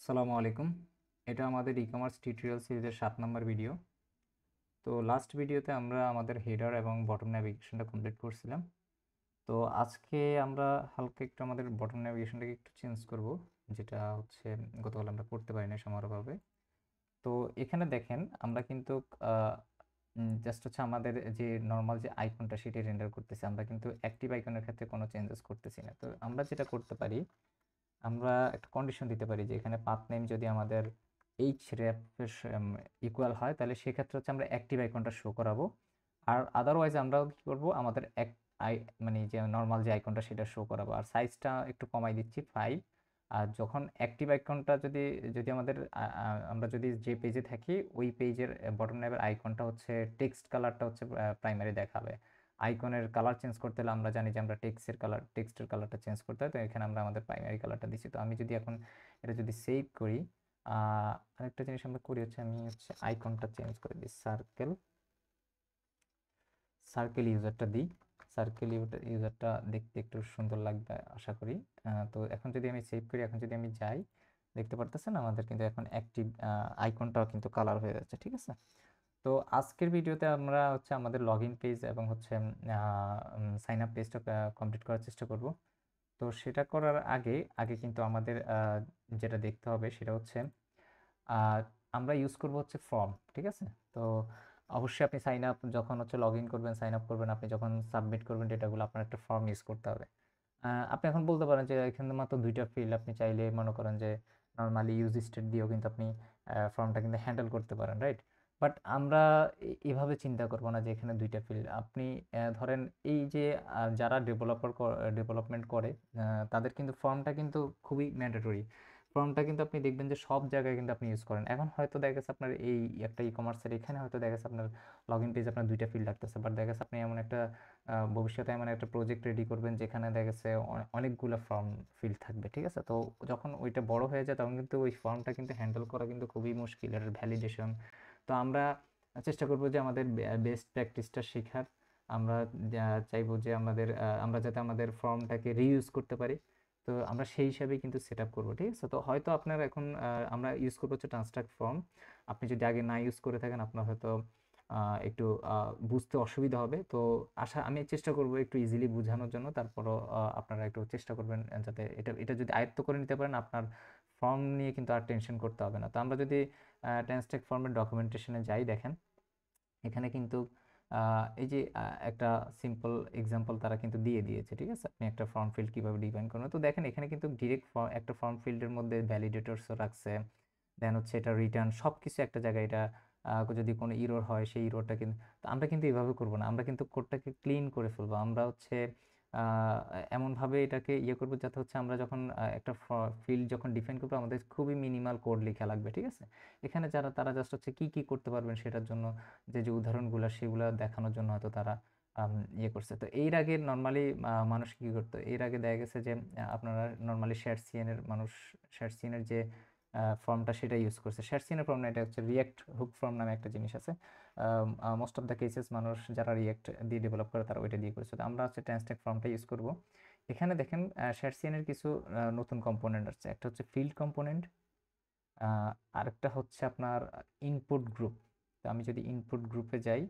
আসসালামু আলাইকুম। এটা আমাদের ই-কমার্স টিউটোরিয়াল সিরিজের 7 নম্বর ভিডিও। তো লাস্ট ভিডিওতে আমরা আমাদের হেডার এবং বটম ন্যাভিগেশনটা কমপ্লিট করছিলাম। তো আজকে আমরা হালকা একটু আমাদের বটম ন্যাভিগেশনটাকে একটু চেঞ্জ করব, যেটা হচ্ছে গতকাল আমরা করতে পারি না সময়ভাবে। তো এখানে দেখেন আমরা কিন্তু জাস্ট হচ্ছে আমাদের যে নর্মাল যে আইকনটা সেটি রেন্ডার করতেছি, আমরা কিন্তু অ্যাক্টিভ আইকনের ক্ষেত্রে কোনো চেঞ্জেস করতেছি না। তো আমরা যেটা করতে পারি, আমরা একটা কন্ডিশন দিতে পারি যে এখানে পাথ নেম যদি আমাদের href ইকুয়াল হয়, তাহলে সেক্ষেত্রে হচ্ছে আমরা অ্যাক্টিভ আইকনটা শো করাবো। আর আদারওয়াইজ আমরা কি করব, আমাদের এক আই মানে যে নর্মাল যে আইকনটা সেটা শো করাবো। আর সাইজটা একটু কমাই দিচ্ছি 5। আর যখন অ্যাক্টিভ আইকনটা যদি যদি আমাদের আমরা যদি যে পেজে থাকি ওই পেজের বটম ন্যাবের আইকনটা হচ্ছে টেক্সট কালারটা হচ্ছে প্রাইমারি দেখাবে। আইকনের কালার চেঞ্জ করতে হলে আমরা জানি যে আমরা টেক্সটের কালারটা চেঞ্জ করতে হয়। তো এখানে আমরা আমাদের প্রাইমারি কালারটা দিচ্ছি। তো আমি যদি এখন এটা যদি সেভ করি, আরেকটা জিনিস আমরা করি হচ্ছে আমি হচ্ছে আইকনটা চেঞ্জ করে দিই, সার্কেল ইউজারটা দিই। সার্কেল ইউজারটা দেখতে একটু সুন্দর লাগবে আশা করি। তো এখন যদি আমি সেভ করি, এখন যদি আমি যাই, দেখতে পারতেছেন আমাদের কিন্তু এখন অ্যাক্টিভ আইকনটাও কিন্তু কালার হয়ে যাচ্ছে। ঠিক আছে। তো আজকের ভিডিওতে আমরা হচ্ছে আমাদের লগ ইন পেজ এবং হচ্ছে সাইন আপ পেজটা কমপ্লিট করার চেষ্টা করব। তো সেটা করার আগে আগে কিন্তু আমাদের যেটা দেখতে হবে সেটা হচ্ছে আহ, আমরা ইউজ করব হচ্ছে ফর্ম। ঠিক আছে। তো অবশ্যই আপনি সাইন আপ যখন হচ্ছে লগ ইন করবেন, সাইন আপ করবেন, আপনি যখন সাবমিট করবেন ডেটাগুলো, আপনার একটা ফর্ম ইউজ করতে হবে। আপনি এখন বলতে পারেন যে এখানে মাত্র দুইটা ফিল্ড, আপনি চাইলে মনে করেন যে নর্মালি ইউজ স্টেট দিয়েও কিন্তু আপনি ফর্মটা কিন্তু হ্যান্ডেল করতে পারেন, রাইট? বাট আমরা এভাবে চিন্তা করব না যে এখানে দুইটা ফিল্ড। আপনি ধরেন এই যে যারা ডেভেলপমেন্ট করে তাদের কিন্তু ফর্মটা কিন্তু খুবই ম্যান্ডেটরি। ফর্মটা কিন্তু আপনি দেখবেন যে সব জায়গায় কিন্তু আপনি ইউজ করেন। এখন হয়তো দেখা গেছে আপনার এই একটা ই কমার্সের এখানে হয়তো দেখা গেছে আপনার লগ ইন পেজ আপনার দুইটা ফিল্ড লাগতেছে, বাট দেখা গেছে আপনি এমন একটা ভবিষ্যতে এমন একটা প্রজেক্ট রেডি করবেন যেখানে দেখা গেছে অনেকগুলো ফর্ম ফিল থাকবে। ঠিক আছে। তো যখন ওইটা বড় হয়ে যায় তখন কিন্তু ওই ফর্মটা কিন্তু হ্যান্ডেল করা কিন্তু খুবই মুশকিল, এর ভ্যালিডেশন। তো আমরা চেষ্টা করবো যে আমাদের বেস্ট প্র্যাকটিসটা শেখার। আমরা চাইবো যে আমরা যাতে আমাদের ফর্মটাকে রিইউজ করতে পারি। তো আমরা সেই হিসাবে কিন্তু সেট আপ করবো। ঠিক আছে। তো হয়তো আপনার এখন আমরা ইউজ করবো হচ্ছে ট্রান্সট্রাক্ট ফর্ম। আপনি যদি আগে না ইউজ করে থাকেন, আপনার হয়তো একটু বুঝতে অসুবিধা হবে। তো আমি চেষ্টা করব একটু ইজিলি বোঝানোর জন্য। তারপরও আপনারা একটু চেষ্টা করবেন যাতে এটা এটা যদি আয়ত্ত করে নিতে পারেন, আপনার ফর্ম নিয়ে কিন্তু আর টেনশন করতে হবে না। তো আমরা যদি ট্রান্সট্রাক্ট ফর্মের ডকুমেন্টেশনে যাই, দেখেন এখানে কিন্তু এই যে একটা সিম্পল এক্সাম্পল তারা কিন্তু দিয়ে দিয়েছে। ঠিক আছে। আপনি একটা ফর্ম ফিল্ড কিভাবে ডিফাইন করবেন, তো দেখেন এখানে কিন্তু ডিরেক্ট একটা ফর্ম ফিল্ডের মধ্যে ভ্যালিডেটরসও রাখছে। দেন হচ্ছে এটা রিটার্ন সব কিছু একটা জায়গায়। এটা যদি কোনো ইরোর হয় সেই ইরোরটা কিন্তু, তো আমরা কিন্তু এভাবে করব না, আমরা কিন্তু কোডটাকে ক্লিন করে ফেলবো। আমরা হচ্ছে আহ, এমনভাবে এটাকে ইয়ে করবো যাতে হচ্ছে আমরা যখন একটা ফিল্ড যখন ডিফাইন করবো, আমাদের খুবই মিনিমাল কোড লেখা লাগবে। ঠিক আছে। এখানে যারা তারা জাস্ট হচ্ছে কি কি করতে পারবেন সেটার জন্য যে যে উদাহরণগুলো সেগুলো দেখানোর জন্য হয়তো তারা ইয়ে করছে। তো এর আগে নর্মালি মানুষ কি করতো, এর আগে দেখা গেছে যে আপনারা নর্মালি শেয়ার সিএনের মানুষ শেয়ার সিএনের যে ফর্মটা সেটা ইউজ করছে। শেয়ার সিএনের ফর্ম না, এটা হচ্ছে রিয়েক্ট হুক ফর্ম নামে একটা জিনিস আছে। মোস্ট অফ দ্য কেসেস মানুষ যারা রিয়েক্ট দিয়ে ডেভেলপ করে তারা ওইটা দিয়ে করেছে। তো আমরা হচ্ছে ট্রান্সট্যাক্ট ফর্মটা ইউজ করব। এখানে দেখেন শেয়ার সিএনের কিছু নতুন কম্পোনেন্ট আছে। একটা হচ্ছে ফিল্ড কম্পোনেন্ট, আরেকটা হচ্ছে আপনার ইনপুট গ্রুপ। তো আমি যদি ইনপুট গ্রুপে যাই,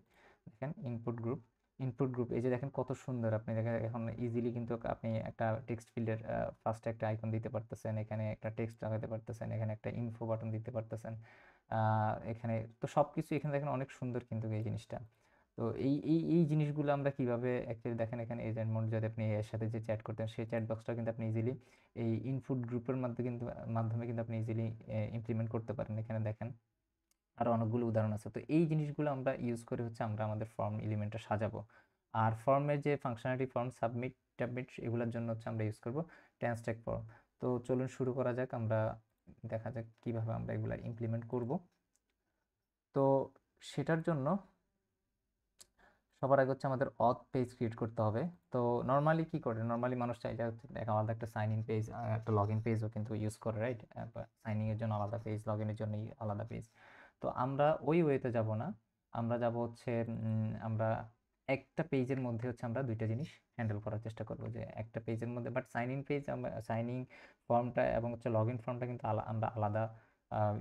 দেখেন ইনপুট গ্রুপ এই যে দেখেন কত সুন্দর। আপনি দেখেন এখন ইজিলি কিন্তু আপনি একটা টেক্সট ফিল্ডের ফার্স্টে একটা আইকন দিতে পারতেছেন, এখানে একটা টেক্সট লাগাতে পারতেছেন, এখানে একটা ইনফো বাটন দিতে পারতেছেন। এখানে তো সব কিছু এখানে দেখেন অনেক সুন্দর কিন্তু এই জিনিসটা। তো এই জিনিসগুলো আমরা কিভাবে অ্যাকচুয়ালি দেখেন, এখানে এজেন্ট মোড যদি আপনি এর সাথে যে চ্যাট করতেন সেই চ্যাট বক্সটা কিন্তু আপনি ইজিলি এই ইনপুট গ্রুপের মাধ্যমে কিন্তু আপনি ইজিলি ইমপ্লিমেন্ট করতে পারেন। এখানে দেখেন আরো অনেকগুলো উদাহরণ আছে। তো এই জিনিসগুলো আমরা ইউজ করে হচ্ছে আমরা আমাদের ফর্ম এলিমেন্টটা সাজাবো। আর ফর্মের যে ফাংশনালিটি, ফর্ম সাবমিট টাবমিট, এগুলোর জন্য হচ্ছে আমরা ইউজ করব ট্রান্সট্যাক্ট ফর্ম। তো চলুন শুরু করা যাক। আমরা দেখা যাক কিভাবে আমরা এগুলা ইমপ্লিমেন্ট করব। তো সেটার জন্য সবার আগে হচ্ছে আমাদের অথ পেজ ক্রিয়েট করতে হবে। তো নর্মালি কি করে, নর্মালি মানুষ চাইলে হচ্ছে আলাদা একটা সাইন ইন পেজ, একটা লগ ইন পেজও কিন্তু ইউজ করে, রাইট? সাইনিং এর জন্য আলাদা পেজ, লগ ইনের জন্য আলাদা পেজ। তো আমরা ওই ওয়েতে যাব না, আমরা যাব হচ্ছে আমরা একটা পেজের মধ্যে হচ্ছে আমরা দুইটা জিনিস হ্যান্ডেল করার চেষ্টা করব, যে একটা পেজের মধ্যে বাট সাইন ইন পেজ, আমরা সাইন ইন ফর্মটা এবং হচ্ছে লগ ইন ফর্মটা কিন্তু আমরা আলাদা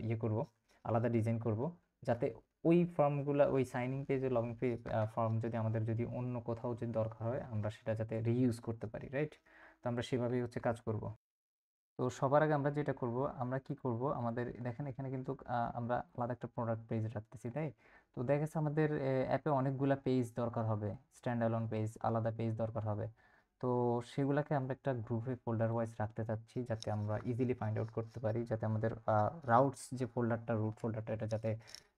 ইয়ে করব, আলাদা ডিজাইন করব, যাতে ওই ফর্মগুলো, ওই সাইন ইন পেজে লগ ইন ফর্ম যদি আমাদের যদি অন্য কোথাও যদি দরকার হয় আমরা সেটা যাতে রিইউজ করতে পারি, রাইট? তো আমরা সেভাবেই হচ্ছে কাজ করব। তো সবার আগে আমরা যেটা করব, আমরা কি করব, আমাদের দেখেন এখানে কিন্তু আমরা আলাদা একটা প্রোডাক্ট পেজ রাখতেছি, তাই? তো দেখা যাচ্ছে আমাদের অ্যাপে অনেকগুলা পেজ দরকার হবে, স্ট্যান্ড অ্যালোন পেজ, আলাদা পেজ দরকার হবে। তো সেগুলাকে আমরা একটা গ্রুপে ফোল্ডার ওয়াইজ রাখতে চাচ্ছি, যাতে আমরা ইজিলি ফাইন্ড আউট করতে পারি, যাতে আমাদের রাউটস যে ফোল্ডারটা, রুট ফোল্ডারটা, এটা যাতে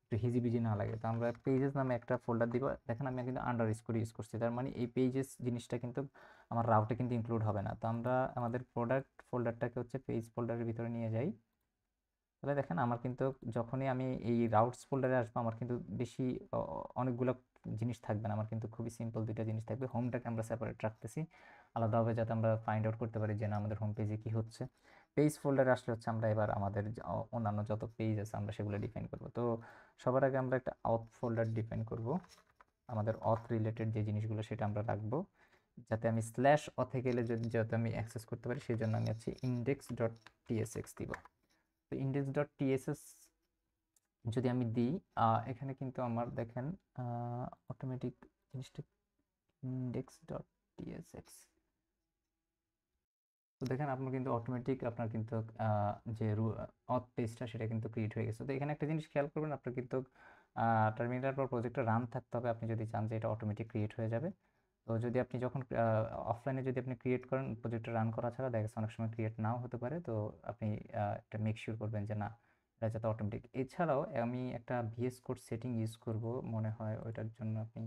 একটু হিজিবিজি না লাগে। তো আমরা পেজেস নামে একটা ফোল্ডার দিব। দেখেন আমি কিন্তু আন্ডার স্কোর ইউজ করছি, তার মানে এই পেজেস জিনিসটা কিন্তু আমার রাউটে কিন্তু ইনক্লুড হবে না। তো আমরা আমাদের প্রোডাক্ট ফোল্ডারটাকে হচ্ছে পেজ ফোল্ডারের ভিতরে নিয়ে যাই। তাহলে দেখেন আমার কিন্তু যখনই আমি এই রাউটস ফোল্ডারে আসবো, আমার কিন্তু বেশি অনেকগুলো জিনিস থাকবে না, আমার কিন্তু খুবই সিম্পল দুইটা জিনিস থাকবে। হোমটাকে আমরা সেপারেট রাখতেছি আলাদাভাবে, যাতে আমরা ফাইন্ড আউট করতে পারি যে না আমাদের হোম পেজে কি হচ্ছে। পেজ ফোল্ডারে আসলে হচ্ছে আমরা এবার আমাদের অন্যান্য যত পেজ আছে আমরা সেগুলো ডিফাইন করব। তো সবার আগে আমরা একটা অথ ফোল্ডার ডিফাইন করব, আমাদের অথ রিলেটেড যে জিনিসগুলো সেটা আমরা রাখবো, যাতে আমি স্ল্যাশ অথে গেলে যাতে আমি অ্যাক্সেস করতে পারি, সেই জন্য আমি হচ্ছে ইন্ডেক্স ডট টিএসএক্স দিব। তো ইন্ডেক্স ডট টিএসএস যদি আমি দিই, এখানে কিন্তু আমার দেখেন অটোমেটিক জিনিসটা ইন্ডেক্স ডট টিএসএক্স, তো দেখেন আপনার কিন্তু অটোমেটিক আপনার কিন্তু যে অথ পেজটা সেটা কিন্তু ক্রিয়েট হয়ে গেছে। তো এখানে একটা জিনিস খেয়াল করবেন, আপনার কিন্তু টার্মিনাল পর প্রজেক্টটা রান থাকতে হবে, আপনি যদি চান যে এটা অটোমেটিক ক্রিয়েট হয়ে যাবে। তো যদি আপনি যখন অফলাইনে যদি আপনি ক্রিয়েট করেন, প্রজেক্টটা রান করা ছাড়া দেখা যাচ্ছে অনেক সময় ক্রিয়েট নাও হতে পারে। তো আপনি এটা মেক শিওর করবেন যে না, এটা যাতে অটোমেটিক। এছাড়াও আমি একটা ভিএস কোড সেটিং ইউজ করব মনে হয়, ওইটার জন্য আপনি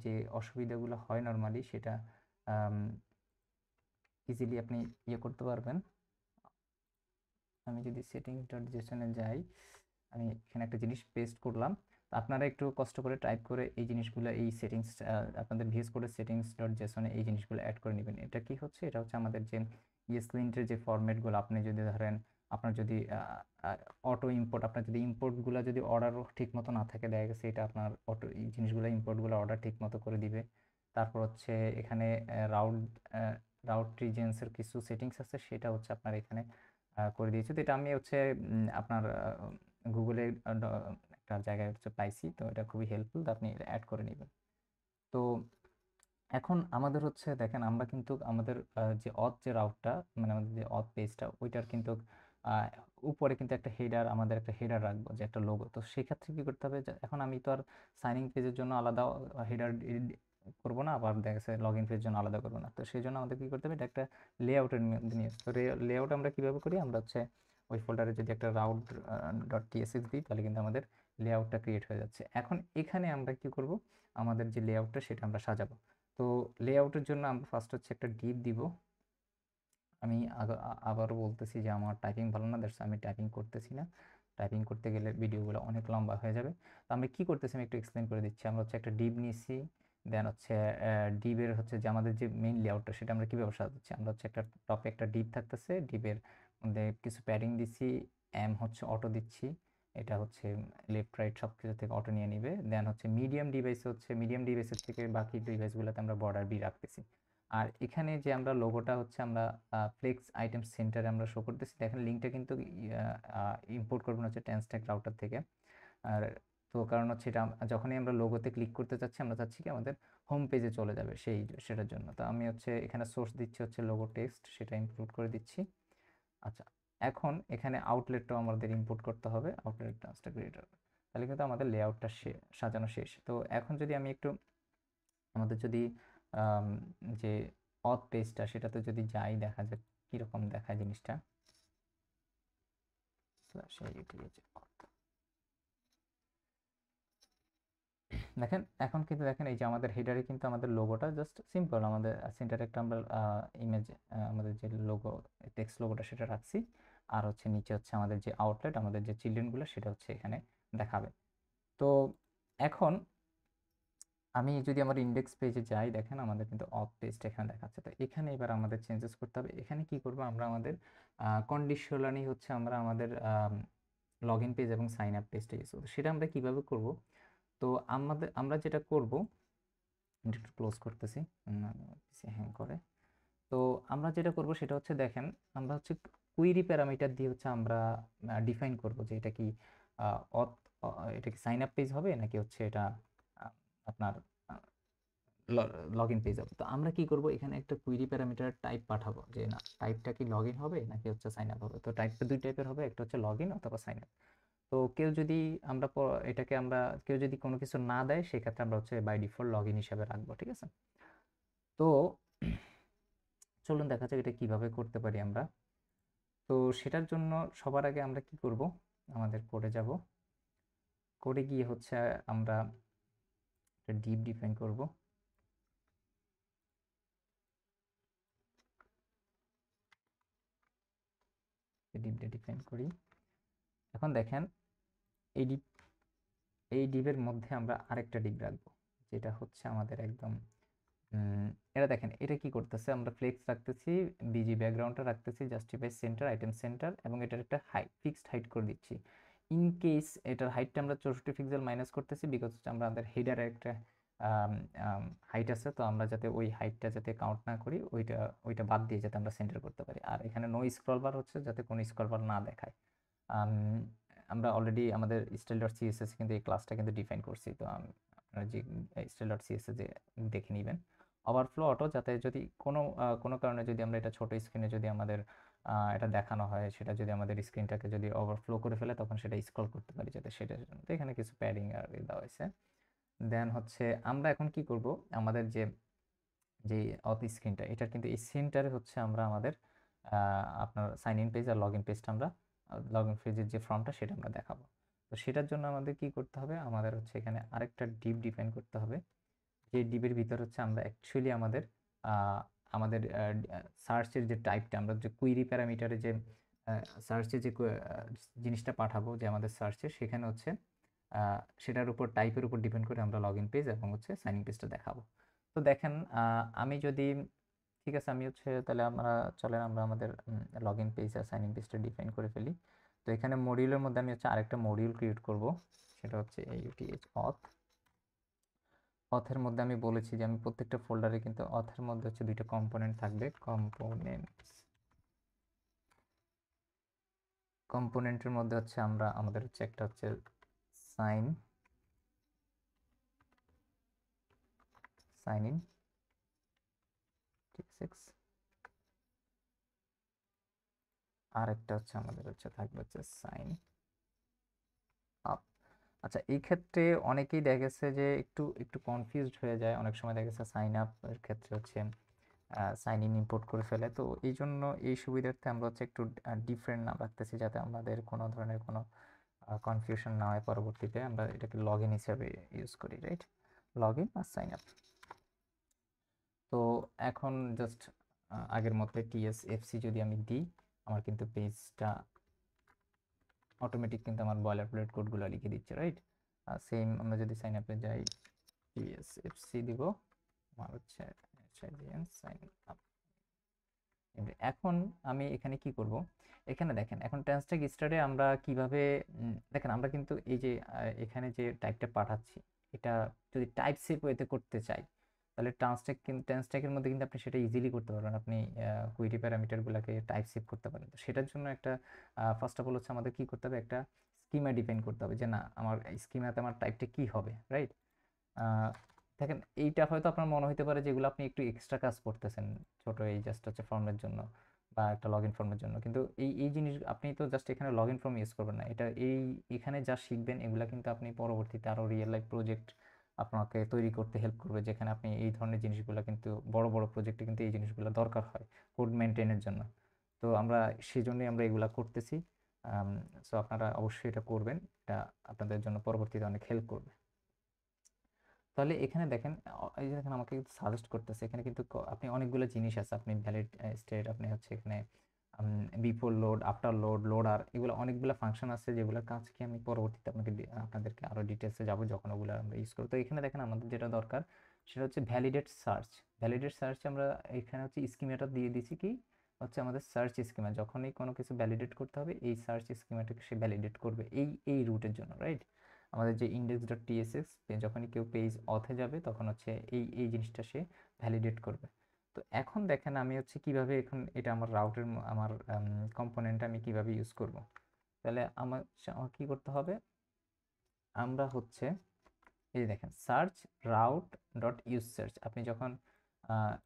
যে অসুবিধাগুলো হয় নর্মালি সেটা ইজিলি আপনি ইয়ে করতে পারবেন। আমি যদি সেটিংস ডট জেসনে যাই, আমি এখানে একটা জিনিস পেস্ট করলাম। আপনারা একটু কষ্ট করে টাইপ করে এই জিনিসগুলো, এই সেটিংস আপনাদের ভিএস কোডের সেটিংস ডট জেসনে এই জিনিসগুলো অ্যাড করে নেবেন। এটা কি হচ্ছে, এটা হচ্ছে আমাদের যে ইএসলিন্টের যে ফরম্যাটগুলো, আপনি যদি ধরেন আপনার যদি অটো ইম্পোর্ট, আপনার যদি ইম্পোর্টগুলো যদি অর্ডার ঠিক মতো না থাকে, দেখা গেছে এটা আপনার অটো এই জিনিসগুলো ইম্পোর্টগুলো অর্ডার ঠিক মতো করে দিবে। তারপর হচ্ছে এখানে রাউট রাউট রিজেন্সের কিছু সেটিংস আছে, সেটা হচ্ছে আপনার এখানে করে দিয়েছি। তো এটা আমি হচ্ছে আপনার গুগলে একটা জায়গায় হচ্ছে পাইছি, তো এটা খুবই হেল্পফুল, তো আপনি এটা অ্যাড করে নেবেন। তো এখন আমাদের হচ্ছে দেখেন আমরা কিন্তু আমাদের যে অথ যে রাউটটা, মানে আমাদের যে অথ পেজটা, ওইটার কিন্তু আহ, উপরে কিন্তু একটা হেডার, আমাদের একটা হেডার রাখবো যে একটা লোগো। তো সেক্ষেত্রে কি করতে হবে, যে এখন আমি তো আর সাইনিং পেজের জন্য আলাদা হেডার করবো না, আবার দেখা যাচ্ছে লগ ইন পেজের জন্য আলাদা করবো না। তো সেই জন্য আমাদের কি করতে হবে, এটা একটা লেআউটের নিয়ে। তো লেআউট আমরা কিভাবে করি, আমরা হচ্ছে ওই ফোল্ডারে যদি একটা রাউট ডট টিএসএক্স দিই, তাহলে কিন্তু আমাদের লেআউটটা ক্রিয়েট হয়ে যাচ্ছে। এখন এখানে আমরা কি করব, আমাদের যে লেআউটটা সেটা আমরা সাজাবো। তো লেআউটের জন্য আমরা ফার্স্ট হচ্ছে একটা ডিপ দিব। আমি আবারও বলতেছি যে আমার টাইপিং ভালো না, দ্যাটস আমি টাইপিং করতেছি না। টাইপিং করতে গেলে ভিডিওগুলো অনেক লম্বা হয়ে যাবে। তো আমি কি করতেছি আমি একটু এক্সপ্লেন করে দিচ্ছি। আমরা হচ্ছে একটা ডিপ নিয়েছি, দেন হচ্ছে ডিপের হচ্ছে যে আমাদের যে মেইন লেআউটটা সেটা আমরা কীভাবে সাজাচ্ছি, আমরা হচ্ছে একটা টপে একটা ডিপ থাকতেছে, ডিপের মধ্যে কিছু প্যাডিং দিচ্ছি, হচ্ছে অটো দিচ্ছি, এটা হচ্ছে লেফট রাইট সব কিছু থেকে অটো নিয়ে নিবে। দেন হচ্ছে মিডিয়াম ডিভাইস, হচ্ছে মিডিয়াম ডিভাইসের থেকে বাকি ডিভাইসগুলোতে আমরা বর্ডার বি রাখতেছি। আর এখানে যে আমরা লোগোটা হচ্ছে আমরা ফ্লেক্স আইটেম সেন্টারে আমরা শো করতেছি, দেখেন লিঙ্কটা কিন্তু ইম্পোর্ট করবেন হচ্ছে ট্যানস্ট্যাক রাউটার থেকে। আর তো কারণ হচ্ছে এটা যখনই আমরা লোগোতে ক্লিক করতে চাচ্ছি, আমরা চাচ্ছি কি আমাদের হোম পেজে চলে যাবে সেটার জন্য। তো আমি হচ্ছে এখানে সোর্স দিচ্ছি হচ্ছে লোগো টেক্সট, সেটা ইনক্লুড করে দিচ্ছি। আচ্ছা, এখন এখানে আউটলেটটাও আমাদের ইম্পোর্ট করতে হবে, আউটলেট ট্রান্সটা ক্রিয়েটর। তাহলে কিন্তু আমাদের লেআউটটা সাজানো শেষ। তো এখন যদি আমি একটু আমাদের যদি আম, যে অথ পেজটা সেটাতে যদি যাই, দেখা যাক কিরকম দেখায় জিনিসটা। দেখেন এখন কিন্তু দেখেন এই যে আমাদের হেডারে কিন্তু আমাদের লোগোটা জাস্ট সিম্পল, আমাদের সেন্টারে একটা আমরা ইমেজ, আমাদের যে লোগো টেক্সট লোগোটা সেটা রাখছি। আর হচ্ছে নিচে হচ্ছে আমাদের যে আউটলেট, আমাদের যে চিলড্রেনগুলো সেটা হচ্ছে এখানে দেখাবে। তো এখন আমি যদি আমার ইন্ডেক্স পেজে যাই, দেখেন আমাদের কিন্তু অফ পেজটা এখানে দেখাচ্ছে। তো এখানে এবার আমাদের চেঞ্জেস করতে হবে। এখানে কি করব, আমরা আমাদের কন্ডিশনালি হচ্ছে আমরা আমাদের লগ ইন পেজ এবং সাইন আপ পেজটা ইউজ করবো। সেটা আমরা কিভাবে করব, তো আমরা যেটা করব একটু ক্লোজ করতেছি, হ্যাং করে। তো আমরা যেটা করব সেটা হচ্ছে দেখেন, আমরা হচ্ছে কুইরি প্যারামিটার দিয়ে হচ্ছে আমরা ডিফাইন করব যে এটা কি অথ এটা কি সাইন আপ পেজ হবে নাকি হচ্ছে এটা আহ, আপনার লগ ইন পেজ হবে। তো আমরা কি করব, এখানে একটা কুইরি প্যারামিটার টাইপ পাঠাবো যে না টাইপটা কি লগ ইন হবে নাকি হচ্ছে সাইন আপ হবে। তো টাইপটা দুই টাইপের হবে, একটা হচ্ছে লগ ইন অথবা সাইন আপ। তো কেউ যদি আমরা এটাকে আমরা কেউ যদি কোনো কিছু না দেয় সেক্ষেত্রে আমরা হচ্ছে বাই ডিফল্ট লগ ইন হিসাবে রাখবো, ঠিক আছে। তো চলুন দেখা যাক এটা কিভাবে করতে পারি আমরা। তো সেটার জন্য সবার আগে আমরা কি করব, আমাদের কোডে যাব, কোডে গিয়ে হচ্ছে আমরা একটা ডিপ ডিফাইন করব। ডিপটা ডিফাইন করি। এখন দেখেন এই ডিপ, এই ডিপের মধ্যে আমরা আরেকটা ডিপ রাখবো যেটা হচ্ছে আমাদের একদম এটা দেখেন এটা কি করতেছে, আমরা ফ্লেক্স রাখতেছি, বিজি ব্যাকগ্রাউন্ডটা রাখতেছি, জাস্টিফাই সেন্টার, আইটেম সেন্টার, এবং এটার একটা হাইট ফিক্সড হাইট করে দিচ্ছি। ইন কেস এটার হাইটটা আমরা 64 পিক্সেল মাইনাস করতেছি বিকজ আমরা আমাদের হেডারে একটা হাইট আছে, তো আমরা যাতে ওই হাইটটা যাতে কাউন্ট না করি, ওইটা ওইটা বাদ দিয়ে যাতে আমরা সেন্টার করতে পারি। আর এখানে নো স্ক্রল বার হচ্ছে যাতে কোনো স্ক্রল বার না দেখায়। আম, আমরা অলরেডি আমাদের স্টাইল ডট সিএসএস কিন্তু এই ক্লাসটা কিন্তু ডিফাইন করছি, তো আপনারা যে স্টাইল ডট সিএসএস যে দেখে নেবেন। ওভারফ্লো অটো, যাতে যদি কোনো কারণে যদি আমরা এটা ছোট স্ক্রিনে যদি আমাদের এটা দেখানো হয়, সেটা যদি আমাদের স্ক্রিনটাকে যদি ওভারফ্লো করে ফেলে তখন সেটা স্ক্রল করতে পারি যাতে, সেটার জন্য তো এখানে কিছু প্যাডিং আর দেওয়া হয়েছে। দেন হচ্ছে আমরা এখন কি করব, আমাদের যে যে অথ স্ক্রিনটা এটার কিন্তু এই সেন্টারে হচ্ছে আমরা আমাদের আপনার সাইন ইন পেজ আর লগ ইন পেজটা আমরা লগ ইন পেজের যে ফর্মটা সেটা আমরা দেখাবো। তো সেটার জন্য আমাদের কি করতে হবে, আমাদের হচ্ছে এখানে আরেকটা ডিপ ডিফাইন করতে হবে। যে ডিবের ভিতর হচ্ছে আমরা অ্যাকচুয়ালি আমাদের আহ, আমাদের সার্চের যে টাইপটা, আমরা যে কুইরি প্যারামিটারে যে সার্চের যে জিনিসটা পাঠাবো যে আমাদের সার্চে, সেখানে হচ্ছে সেটার উপর টাইপের উপর ডিপেন্ড করে আমরা লগ ইন পেজ এবং হচ্ছে সাইন ইন পেজটা দেখাবো। তো দেখেন আমি যদি, ঠিক আছে আমি হচ্ছে তাহলে আমরা চলেন আমরা আমাদের লগ ইন পেজ আর সাইন ইন পেজটা ডিফাইন করে ফেলি। তো এখানে মডিউলের মধ্যে আমি হচ্ছে আরেকটা মডিউল ক্রিয়েট করব, সেটা হচ্ছে AUTH অথ। অথের মধ্যে আমি বলেছি যে আমি প্রত্যেকটা ফোল্ডারে কিন্তু অথের মধ্যে হচ্ছে দুইটা কম্পোনেন্ট থাকবে, কম্পোনেন্টের মধ্যে হচ্ছে আমরা আমাদের হচ্ছে একটা হচ্ছে সাইন সাইন ইন, ঠিক আছে, আর একটা হচ্ছে আমাদের হচ্ছে থাকবে হচ্ছে সাইন আপ। আচ্ছা এই ক্ষেত্রে অনেকেই দেখা গেছে যে একটু একটু কনফিউজড হয়ে যায়, অনেক সময় দেখা গেছে সাইন আপ এর ক্ষেত্রে হচ্ছে সাইন ইন ইম্পোর্ট করে ফেলে। তো এই জন্য এই সুবিধার্থে আমরা হচ্ছে একটু ডিফারেন্ট নাম রাখতেছি যাতে আমাদের কোনো ধরনের কোনো কনফিউশন না হয়, পরবর্তীতে আমরা এটাকে লগ ইন হিসাবে ইউজ করি, রাইট, লগ ইন আর সাইন আপ। তো এখন জাস্ট আগের মতো TSFC যদি আমি দিই, আমার কিন্তু পেজটা অটোমেটিক কিন্তু আমার বয়লার প্লেট কোডগুলো লিখে দিচ্ছে, রাইট। সেম আমরা যদি সাইন আপে যাই, TSFC দিব, আমার হচ্ছে সাইন আপ। এখন আমি এখানে কি করব, এখানে দেখেন এখন ট্রান্সট্যাগ স্টারে আমরা কিভাবে দেখেন আমরা কিন্তু এই যে এখানে যে টাইপটা পাঠাচ্ছি, এটা যদি টাইপ সেভ ওয়েতে করতে চাই তাহলে ট্রান্সট্যাগের মধ্যে কিন্তু আপনি সেটা ইজিলি করতে পারবেন। আপনি কুইরি প্যারামিটারগুলোকে টাইপ সেভ করতে পারেন। তো সেটার জন্য একটা ফার্স্ট অফ অল হচ্ছে আমাদের কি করতে হবে, একটা স্কিমা ডিফাইন করতে হবে যে না আমার স্কিমাতে আমার টাইপটা কি হবে, রাইট। দেখেন এইটা হয়তো আপনার মনে হতে পারে যেগুলো আপনি একটু এক্সট্রা কাজ করতেছেন ছোট এই জাস্ট হচ্ছে ফর্মের জন্য বা একটা লগ ইন ফর্মের জন্য, কিন্তু এই এই জিনিস আপনি তো জাস্ট এখানে লগ ইন ফর্ম ইউজ করবেন না, এটা এখানে যা শিখবেন এগুলা কিন্তু আপনি পরবর্তীতে আরো রিয়েল লাইফ প্রজেক্ট আপনাকে তৈরি করতে হেল্প করবে, যেখানে আপনি এই ধরনের জিনিসগুলো কিন্তু বড় বড় প্রজেক্টে কিন্তু এই জিনিসগুলো দরকার হয় কোড মেনটেনের জন্য। তো আমরা সেই জন্যই আমরা এগুলা করতেছি। সো আপনারা অবশ্যই এটা করবেন, এটা আপনাদের জন্য পরবর্তীতে অনেক হেল্প করবে। তাহলে এখানে দেখেন এই যে দেখেন আমাকে সাজেস্ট করতেছে, এখানে কিন্তু আপনি অনেকগুলো জিনিস আছে, আপনি ভ্যালিড স্টেট, আপনি হচ্ছে এখানে before load, after load, loader, এগুলো অনেকগুলো ফাংশন আছে যেগুলোর কাজ কি আমি পরবর্তীতে আপনাদেরকে আরো ডিটেলসে যাব যখন ওগুলো আমরা ইউজ করব। তো এখানে দেখেন আমাদের যেটা দরকার সেটা হচ্ছে ভ্যালিডেট সার্চ। ভ্যালিডেট সার্চ আমরা এখানে হচ্ছে স্কিমাটা দিয়ে দিছি কি হচ্ছে আমাদের সার্চ স্কিমা, যখনই কোনো কিছু ভ্যালিডেট করতে হবে এই সার্চ স্কিমাটাকে সে ভ্যালিডেট করবে এই এই রুটের জন্য, রাইট। আমাদের যে index.tsx যখনই কেউ পেজ অথে যাবে তখন হচ্ছে এই জিনিসটা সে ভ্যালিডেট করবে। তো এখন দেখেন আমি হচ্ছে কিভাবে এখন এটা আমার রাউটের আমার কম্পোনেন্ট আমি কিভাবে ইউজ করব। তাহলে আমার কি করতে হবে, আমরা হচ্ছে এই যে দেখেন search route dot use search, আপনি যখন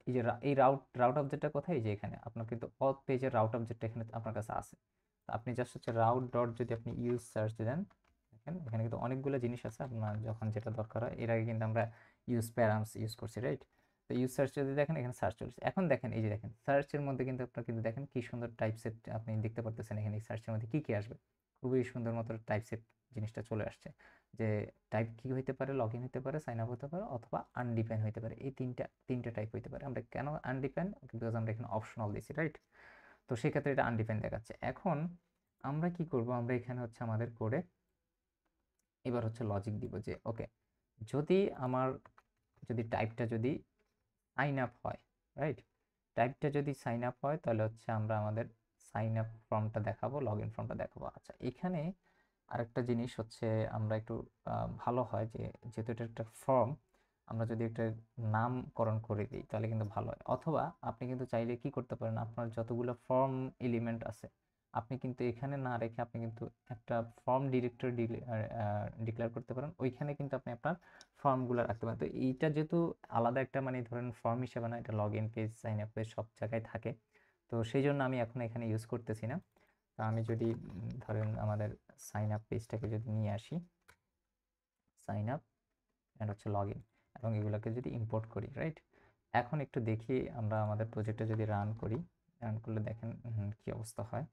এই যে এই রাউট অবজেক্টটা কোথায়, এই যে এখানে আপনার কিন্তু অথ পেজের রাউট অবজেক্টটা এখানে আপনার কাছে আছে। তো আপনি জাস্ট হচ্ছে রাউট ডট যদি আপনি ইউজ সার্চ দেন, দেখেন এখানে কিন্তু অনেকগুলো জিনিস আছে আপনার যখন যেটা দরকার হয়। এর আগে কিন্তু আমরা ইউজ প্যারামস ইউজ করছি, রাইট? তো ইউজ সার্চ যদি দেখেন এখানে সার্চ চলছে। এখন দেখেন এই যে দেখেন সার্চের মধ্যে কিন্তু আপনার কিন্তু দেখেন কি সুন্দর টাইপসেট আপনি দেখতে পারতেছেন এখানে এই সার্চের মধ্যে কি কি আসবে, খুবই সুন্দর মতো টাইপসেট জিনিসটা চলে আসছে। যে টাইপ কি হইতে পারে, লগ ইন হতে পারে, সাইন আপ হতে পারে, অথবা আনডিফাইন হইতে পারে। এই তিনটা টাইপ হইতে পারে। আমরা কেন আনডিফাইন, বিকজ আমরা এখানে অপশনাল দিয়েছি, রাইট? তো সেক্ষেত্রে এটা আনডিফাইন দেখাচ্ছে। এখন আমরা কি করব, আমরা এখানে হচ্ছে আমাদের কোডে এবার হচ্ছে লজিক দিব যে ওকে, যদি আমার যদি টাইপটা যদি সাইন আপ হয়, রাইট? টাইপটা যদি সাইন আপ হয় তাহলে হচ্ছে আমরা আমাদের সাইন আপ ফর্মটা দেখাবো, লগ ইন ফর্মটা দেখাবো। আচ্ছা, এখানে আরেকটা জিনিস হচ্ছে আমরা একটু ভালো হয় যে যেহেতু এটা একটা ফর্ম, আমরা যদি একটা নামকরণ করে দিই তাহলে কিন্তু ভালো হয়। অথবা আপনি কিন্তু চাইলে কি করতে পারেন, আপনার যতগুলো ফর্ম এলিমেন্ট আছে আপনি কিন্তু এখানে না রেখে আপনি কিন্তু একটা ফর্ম ডিরেক্টরি ডিক্লেয়ার করতে পারেন, ওইখানে কিন্তু আপনি আপনার ফর্মগুলো রাখতে পারেন। তো এইটা যেহেতু আলাদা একটা মানে ধরেন ফর্ম হিসেবে না, এটা log in page, sign up page সব জায়গায় থাকে, তো সেই জন্য আমি এখন এখানে ইউজ করতেছি না। তো আমি যদি ধরেন আমাদের সাইন আপ পেজটাকে যদি নিয়ে আসি, সাইন আপ অ্যান্ড হচ্ছে লগ ইন, এবং এগুলোকে যদি ইম্পোর্ট করি, রাইট? এখন একটু দেখি আমরা আমাদের প্রজেক্টটা যদি রান করি, রান করলে দেখেন কি অবস্থা হয়।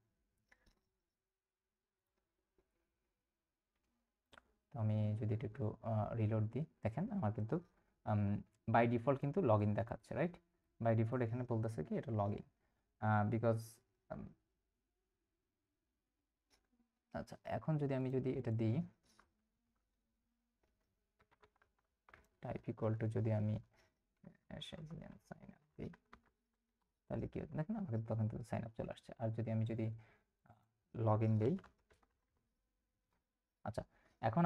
তো আমি যদি এটা একটু রিলোড দিই, দেখেন আমার কিন্তু বাই ডিফল্ট কিন্তু লগ ইন দেখাচ্ছে, রাইট? বাই ডিফল্ট এখানে বলতেছে কি এটা লগ ইন, বিকজ আচ্ছা, এখন যদি আমি যদি এটা দিই টাইপ ইকুয়াল টু, যদি আমি সাইন আপ দিই তাহলে কি হচ্ছে দেখেন আমাকে তখন কিন্তু সাইন আপ চলে আসছে। আর যদি আমি যদি লগ ইন দিই, আচ্ছা, এখন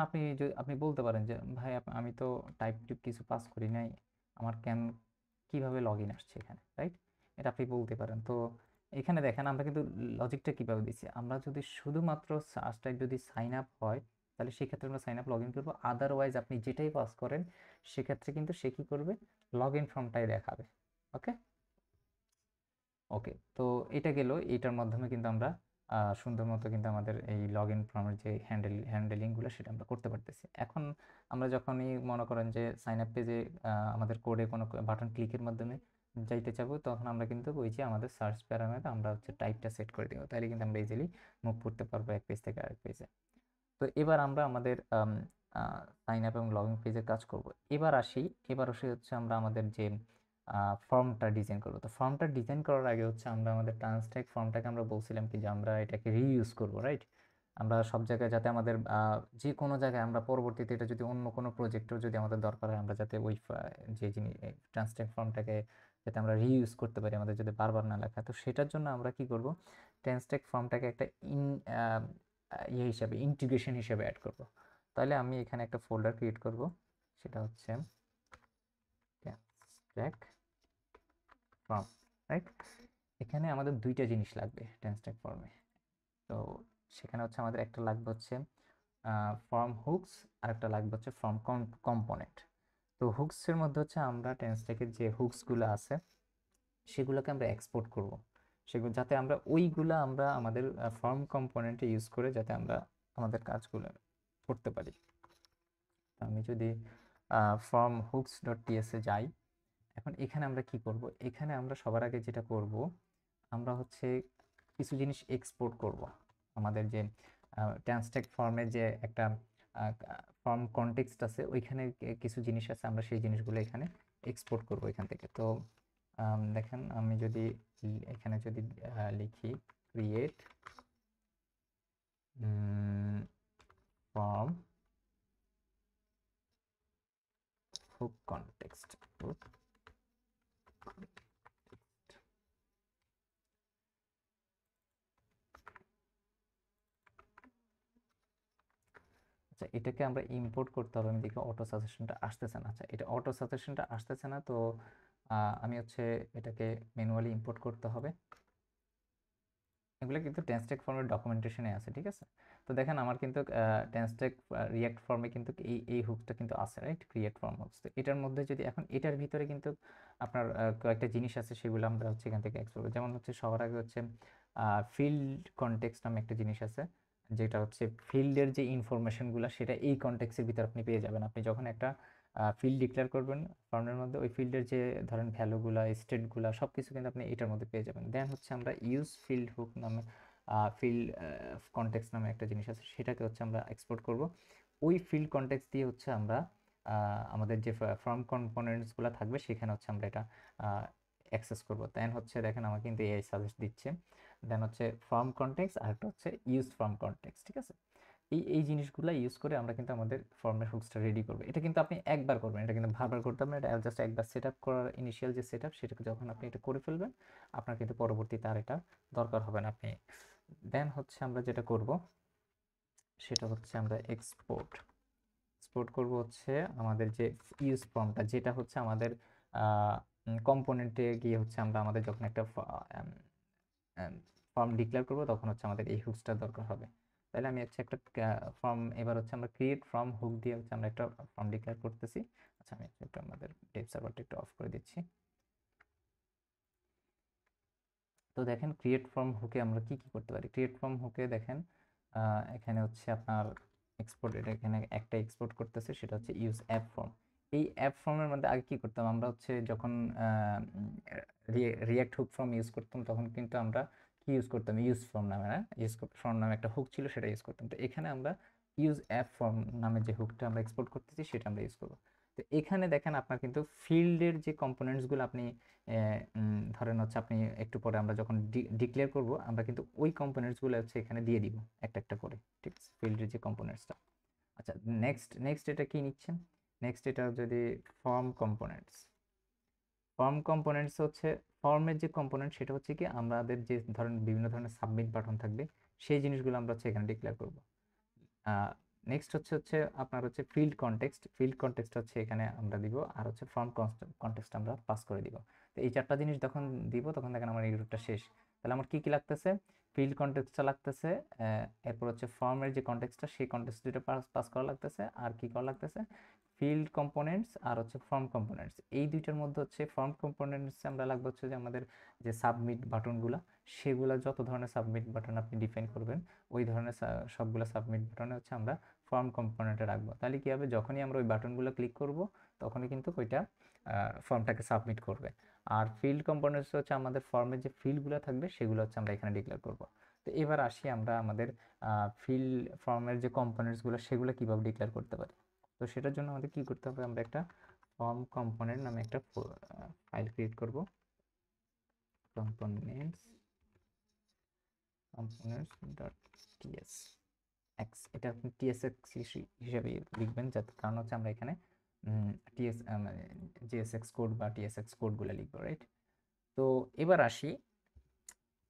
আপনি বলতে পারেন যে ভাই আমি তো টাইপ টিপ কিছু পাস করি নাই, আমার কিভাবে লগ ইন আসছে এখানে, রাইট? এটা আপনি বলতে পারেন। তো এখানে দেখেন আমরা কিন্তু লজিকটা কিভাবে দিচ্ছি, আমরা যদি শুধুমাত্র সার্চটা যদি সাইন আপ হয় তাহলে সেক্ষেত্রে আমরা সাইন আপ লগ ইন করবো, আদারওয়াইজ আপনি যেটাই পাস করেন সেক্ষেত্রে কিন্তু সে কি করবে, লগ ইন ফর্মটাই দেখাবে। ওকে, ওকে। তো এটা গেল, এটার মাধ্যমে কিন্তু আমরা সুন্দর মতো কিন্তু আমাদের এই লগ ইন ফর্মের যে হ্যান্ডেলিংগুলো সেটা আমরা করতে পারতেছি। এখন আমরা যখনই মনে করেন যে সাইন আপ পেজে আমাদের কোডে কোনো বাটন ক্লিকের মাধ্যমে যাইতে চাবো, তখন আমরা কিন্তু ওই যে আমাদের সার্চ প্যারামিটার আমরা হচ্ছে টাইপটা সেট করে দিব, তাহলে কিন্তু আমরা ইজিলি মুভ করতে পারবো এক পেজ থেকে আরেক পেজে। তো এবার আমরা আমাদের সাইন আপ এবং লগ ইন পেজের কাজ করব। এবার আসি হচ্ছে আমরা আমাদের যে ফর্মটা ডিজাইন করবো। তো ফর্মটা ডিজাইন করার আগে হচ্ছে আমরা আমাদের ট্রান্সট্যাগ ফর্মটাকে আমরা বলছিলাম কি যে আমরা এটাকে রিইউজ করবো, রাইট? আমরা সব জায়গায় যাতে আমাদের যে কোনো জায়গায় আমরা পরবর্তীতে এটা যদি অন্য কোনো প্রজেক্টেও যদি আমাদের দরকার হয়, আমরা যাতে ওই যে জিনিস ট্রান্সট্যাগ ফর্মটাকে যাতে আমরা রিইউজ করতে পারি, আমাদের যদি বারবার না লেখা, তো সেটার জন্য আমরা কি করব, ট্রান্সট্যাগ ফর্মটাকে একটা ইয়ে হিসাবে ইন্টিগ্রেশন হিসাবে অ্যাড করব। তাহলে আমি এখানে একটা ফোল্ডার ক্রিয়েট করব, সেটা হচ্ছে ট্রান্সট্যাগ ফর্ম, রাইট? এখানে আমাদের দুইটা জিনিস লাগবে ট্রান্সট্যাগ ফর্মে। তো সেখানে হচ্ছে আমাদের একটা লাগবে হচ্ছে ফর্ম হুকস, আর একটা লাগবে হচ্ছে ফর্ম কম্পোনেন্ট। তো হুকসের মধ্যে হচ্ছে আমরা ট্রান্সট্যাগের যে হুকসগুলো আছে সেগুলোকে আমরা এক্সপোর্ট করব, সেগুলো যাতে আমরা ওইগুলা আমরা আমাদের ফর্ম কম্পোনেন্টে ইউজ করে যাতে আমরা আমাদের কাজগুলো করতে পারি। আমি যদি ফর্ম হুকস ডট টিএসএ যাই, এখন এখানে আমরা কি করব, এখানে আমরা সবার আগে যেটা করব, আমরা হচ্ছে কিছু জিনিস এক্সপোর্ট করব। আমাদের যে ট্রান্সট্যাগ ফর্মের যে একটা ফর্ম কনটেক্সট আছে ওইখানে কিছু জিনিস আছে, আমরা সেই জিনিসগুলো এখানে এক্সপোর্ট করব এখান থেকে। তো দেখেন আমি যদি এখানে যদি লিখি ক্রিয়েট ফর্ম হুক কনটেক্সট, আচ্ছা এটাকে আমরা ইম্পোর্ট করতে হবে, আমি দেখি অটো সাজেশনটা আসতেছে না। আচ্ছা এটা অটো সাজেশনটা আসতেছে না, তো আমি হচ্ছে এটাকে ম্যানুয়ালি ইম্পোর্ট করতে হবে। এগুলো কিন্তু টেনস্টেক ফর্মের ডকুমেন্টেশনে আছে, ঠিক আছে। তো দেখেন আমার কিন্তু টেনস্টেক রিয়াক্ট ফর্মে কিন্তু এই হুকটা কিন্তু আছে, রাইট, ক্রিয়েট ফর্ম হুকস। তো এটার মধ্যে যদি এখন এটার ভিতরে কিন্তু আপনার কয়েকটা জিনিস আছে, সেগুলো আমরা হচ্ছে এখান থেকে এক্সপ্লোর, যেমন হচ্ছে সবার আগে হচ্ছে ফিল্ড কনটেক্সট নামে একটা জিনিস আছে, যেটা হচ্ছে ফিল্ডের যে ইনফরমেশনগুলো সেটা এই কনটেক্সটের ভিতরে আপনি পেয়ে যাবেন। আপনি যখন একটা ফিল্ড ডিক্লেয়ার করবেন ফর্মের মধ্যে, ওই ফিল্ডের যে ধরেন ভ্যালুগুলা, স্টেটগুলা সব কিছু কিন্তু আপনি এটার মধ্যে পেয়ে যাবেন। দেন হচ্ছে আমরা ইউজ ফিল্ড হুক নামে ফিল্ড কনটেক্সট নামে একটা জিনিস আছে, সেটাকে হচ্ছে আমরা এক্সপোর্ট করব। ওই ফিল্ড কনটেক্সট দিয়ে হচ্ছে আমরা আমাদের যে ফর্ম কম্পোনেন্টসগুলো থাকবে সেখানে হচ্ছে আমরা এটা অ্যাক্সেস করব। দেন হচ্ছে দেখেন আমার কিন্তু এআই সাজেস্ট দিচ্ছে। দেন হচ্ছে ফর্ম কনটেক্সট আর একটা হচ্ছে ইউজ ফর্ম কনটেক্সট, ঠিক আছে। এই জিনিসগুলো ইউজ করে আমরা কিন্তু আমাদের ফর্মের হুকসটা রেডি করবো। এটা কিন্তু আপনি একবার করবেন, এটা কিন্তু বারবার করতে হবে না। এটা জাস্ট একবার সেট আপ করার ইনিশিয়াল যে সেট আপ, সেটাকে যখন আপনি এটা করে ফেলবেন, আপনার কিন্তু পরবর্তীতে আর এটা দরকার হবে না আপনি। দেন হচ্ছে আমরা যেটা করব সেটা হচ্ছে আমরা এক্সপোর্ট করব হচ্ছে আমাদের যে ইউজ ফর্মটা, যেটা হচ্ছে আমাদের কম্পোনেন্টে গিয়ে হচ্ছে আমরা আমাদের যখন একটা ফর্ম ডিক্লেয়ার করবো তখন হচ্ছে আমাদের এই হুকসটা দরকার হবে। তাহলে আমি হচ্ছে একটা ফর্ম, এবার হচ্ছে আমরা ক্রিয়েট ফর্ম হুক দিয়ে হচ্ছে আমরা একটা ফর্ম ডিক্লেয়ার করতেছি। আচ্ছা আমি একটু আমাদের ডেভ সার্ভারটা একটু অফ করে দিচ্ছি। তো দেখেন ক্রিয়েট ফর্ম হুকে আমরা কি কি করতে পারি। ক্রিয়েট ফর্ম হুকে দেখেন এখানে হচ্ছে আপনার এক্সপোর্ট, এটা এখানে একটা এক্সপোর্ট করতেছে, সেটা হচ্ছে ইউজ অ্যাপ ফর্ম। এই অ্যাপ ফর্মের মধ্যে আগে কি করতাম আমরা হচ্ছে যখন রিয়াক্ট হুক ফর্ম ইউজ করতাম, তখন কিন্তু আমরা কি ইউজ করতাম, ইউজ ফর্ম নামে, না ইউজ ফর্ম নামে একটা হুক ছিল, সেটা ইউজ করতাম। তো এখানে আমরা ইউজ অ্যাপ ফর্ম নামে যে হুকটা আমরা এক্সপোর্ট করতেছি সেটা আমরা ইউজ করবো। তো এখানে দেখেন আপনার কিন্তু ফিল্ডের যে কম্পোনেন্টসগুলো আপনি ধরেন হচ্ছে আপনি একটু পরে আমরা যখন ডিক্লেয়ার করব, আমরা কিন্তু ওই কম্পোনেন্টসগুলো হচ্ছে এখানে দিয়ে দিব একটা একটা করে, ঠিক আছে, ফিল্ডের যে কম্পোনেন্টসটা। আচ্ছা নেক্সট এটা কি নিচ্ছেন, নেক্সট এটা যদি ফর্ম কম্পোনেন্টস হচ্ছে ফর্মের যে কম্পোনেন্ট, সেটা হচ্ছে কি আমাদের যে ধরেন বিভিন্ন ধরনের সাবমিট বাটন থাকবে, সেই জিনিসগুলো আমরা হচ্ছে এখানে ডিক্লেয়ার করব। নেক্সট হচ্ছে আপনার হচ্ছে ফিল্ড কনটেক্সট হচ্ছে এখানে আমরা দিব, আর হচ্ছে ফর্ম কনটেক্সট আমরা পাস করে দিব। তো এই চারটা জিনিস যখন দিব তখন দেখেন আমার এই রুটটা শেষ। তাহলে আমার কি কি লাগতেছে, ফিল্ড কনটেক্সটটা লাগতেছে, এরপর হচ্ছে ফর্মের যে কনটেক্সটটা সেই কনটেক্সট দুটো পাস করা লাগতেছে, আর কি করা লাগতেছে, ফিল্ড কম্পোনেন্টস আর হচ্ছে ফর্ম কম্পোনেন্টস। এই দুইটার মধ্যে হচ্ছে ফর্ম কম্পোনেন্টস আমরা লাগবে হচ্ছে যে আমাদের যে সাবমিট বাটনগুলো, সেগুলো যত ধরনের সাবমিট বাটন আপনি ডিফাইন করবেন, ওই ধরনের সবগুলো সাবমিট বাটনে হচ্ছে আমরা ফর্ম কম্পোনেন্টে রাখবো। তাহলে কি হবে, যখনই আমরা ওই বাটনগুলো ক্লিক করব তখনই কিন্তু ওইটা ফর্মটাকে সাবমিট করবে। আর ফিল্ড কম্পোনেন্টস হচ্ছে আমাদের ফর্মের যে ফিল্ডগুলো থাকবে সেগুলো হচ্ছে আমরা এখানে ডিক্লেয়ার করব। তো এবার আসি আমরা আমাদের ফর্মের যে কম্পোনেন্টসগুলো সেগুলো কিভাবে ডিক্লেয়ার করতে পারি। তো সেটার জন্য আমাদের কি করতে হবে, আমরা একটা ফর্ম কম্পোনেন্ট নামে একটা ফাইল ক্রিয়েট করব। components এটা আপনি tsx হিসেবে লিখবেন, যাতে কারণ হচ্ছে আমরা এখানে টিএস জিএসএক্স কোড বা টিএসএক্স কোডগুলো লিখবো, রাইট। তো এবার আসি,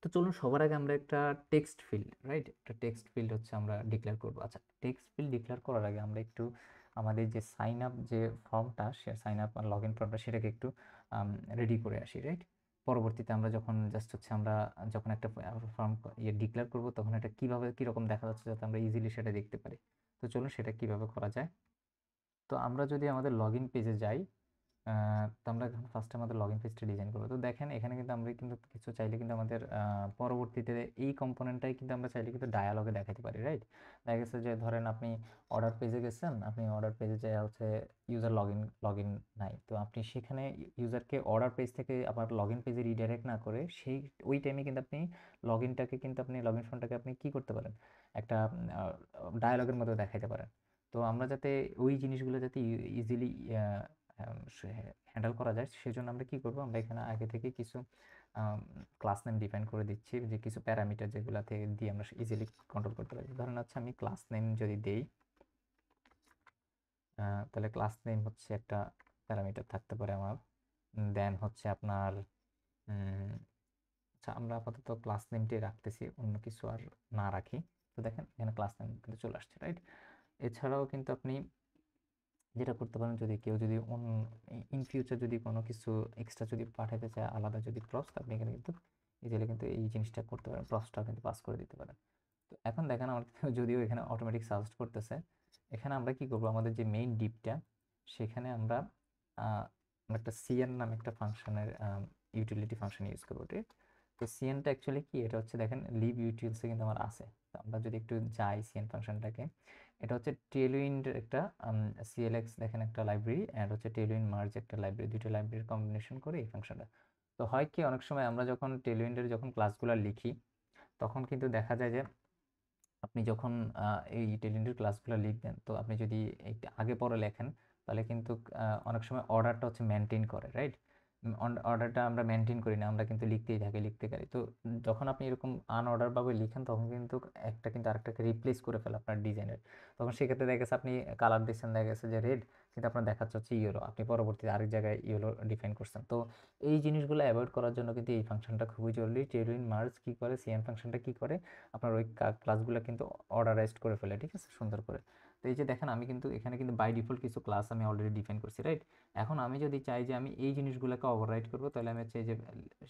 তো চলুন সবার আগে আমরা একটা টেক্সট ফিল্ড, রাইট, একটা টেক্সট ফিল্ড হচ্ছে আমরা ডিক্লেয়ার করবো। আচ্ছা টেক্সট ফিল্ড ডিক্লেয়ার করার আগে আমরা একটু আমাদের যে সাইন আপ যে ফর্মটা, সে সাইন আপ আর লগ ইন ফর্মটা, সেটাকে একটু রেডি করে আসি, রাইট। পরবর্তীতে আমরা যখন জাস্ট হচ্ছে আমরা যখন একটা ফর্ম ডিক্লেয়ার করবো তখন এটা কিভাবে কীরকম দেখা যাচ্ছে, যাতে আমরা ইজিলি সেটা দেখতে পারি। তো চলুন সেটা কিভাবে করা যায়। তো আমরা যদি আমাদের লগ ইন পেজে যাই, তো আমরা এখন ফার্স্টে আমাদের লগইন পেজটা ডিজাইন করবো। তো দেখেন এখানে কিন্তু আমরা কিন্তু কিছু চাইলে কিন্তু আমাদের পরবর্তীতে এই কম্পোনেন্টটাই কিন্তু আমরা চাইলে কিন্তু ডায়ালগে দেখাতে পারি, রাইট। দেখা গেছে যে ধরেন আপনি অর্ডার পেজে গেছেন, আপনি অর্ডার পেজে যে হচ্ছে ইউজার লগইন নাই, তো আপনি সেখানে ইউজারকে অর্ডার পেজ থেকে আবার লগইন পেজে রিডাইরেক্ট না করে সেই ওই টাইমে কিন্তু আপনি লগইন ফর্মটাকে আপনি কি করতে পারেন, একটা ডায়ালগের মধ্যে দেখাতে পারেন। তো আমরা যাতে ওই জিনিসগুলো যাতে ইজিলি হ্যান্ডেল করা যায়, সেজন্য আমরা কি করব, আমরা এখানে আগে থেকে কিছু ক্লাস নেম ডিফাইন করে দিচ্ছি, যে কিছু প্যারামিটার যেগুলো থেকে দিয়ে আমরা ইজিলি কন্ট্রোল করতে পারি। ধরেন হচ্ছে আমি ক্লাস নেম যদি দেই, তাহলে ক্লাস নেম হচ্ছে একটা প্যারামিটার থাকতে পারে আমার। দেন হচ্ছে আপনার আচ্ছা আমরা আপাতত ক্লাস নেমটি রাখতেছি, অন্য কিছু আর না রাখি। তো দেখেন এখানে ক্লাস নেম কিন্তু চলে আসছে, রাইট। এছাড়াও কিন্তু আপনি যেটা করতে পারেন, যদি কেউ যদি ইন ফিউচার যদি কোনো কিছু এক্সট্রা যদি পাঠাতে চায়, আলাদা যদি প্রপস, আপনি এখানে কিন্তু ইজিলি কিন্তু এই জিনিসটা করতে পারেন, প্রপসটা কিন্তু পাস করে দিতে পারেন। তো এখন দেখেন আমার যদিও এখানে অটোমেটিক সাজেস্ট করতেছে, এখানে আমরা কি করব, আমাদের যে মেইন ডিপটা সেখানে আমরা আমরা একটা সিএন নামে একটা ফাংশনের ইউটিলিটি ফাংশন ইউজ করবো, ঠিক? তো সিএনটা অ্যাকচুয়ালি কি, এটা হচ্ছে দেখেন লিভ ইউটিলসে কিন্তু আমার আছে। তো আমরা যদি একটু যাই সিএন ফাংশনটাকে, এটা হচ্ছে টেলউইন্ডের একটা সিএলএক্স দেখেন একটা লাইব্রেরি, অ্যান্ড হচ্ছে টেলউইন্ড মার্জ একটা লাইব্রেরি, দুটো লাইব্রেরির কম্বিনেশন করে এই ফাংশনটা। তো হয় কি, অনেক সময় আমরা যখন টেলউইন্ডের যখন ক্লাসগুলো লিখি, তখন কিন্তু দেখা যায় যে আপনি যখন এই টেলিন্ডের ক্লাসগুলো লিখবেন, তো আপনি যদি একটু আগে পরে লেখেন, তাহলে কিন্তু অনেক সময় অর্ডারটা হচ্ছে মেনটেন করে, রাইট? অর্ডারটা আমরা মেনটেন করি না, আমরা কিন্তু লিখতেই থাকি, লিখতে পারি। তো যখন আপনি এরকম আনঅর্ডার ভাবে লিখেন, তখন কিন্তু একটা কিন্তু আরেকটাকে রিপ্লেস করে ফেলে আপনার ডিজাইনের। তখন সেক্ষেত্রে দেখা গেছে আপনি কালার দিচ্ছেন, দেখা গেছে যে রেড, কিন্তু আপনার দেখাচ্ছে হচ্ছে ইয়েলো, আপনি পরবর্তীতে আরেক জায়গায় ইয়েলো ডিফাইন করছেন। তো এই জিনিসগুলো অ্যাভয়েড করার জন্য কিন্তু এই ফাংশনটা খুবই জরুরি। টেলউইন্ড মার্জ কি করে, সিএন ফাংশনটা কি করে, আপনার ওই ক্লাসগুলো কিন্তু অর্ডারাইজড করে ফেলে, ঠিক আছে, সুন্দর করে। তো এই যে দেখেন, আমি কিন্তু এখানে কিন্তু বাই ডিফল্ট কিছু ক্লাস আমি অলরেডি ডিফাইন করছি, রাইট? এখন আমি যদি চাই যে আমি এই জিনিসগুলোকে ওভাররাইড করবো, তাহলে আমি হচ্ছে এই যে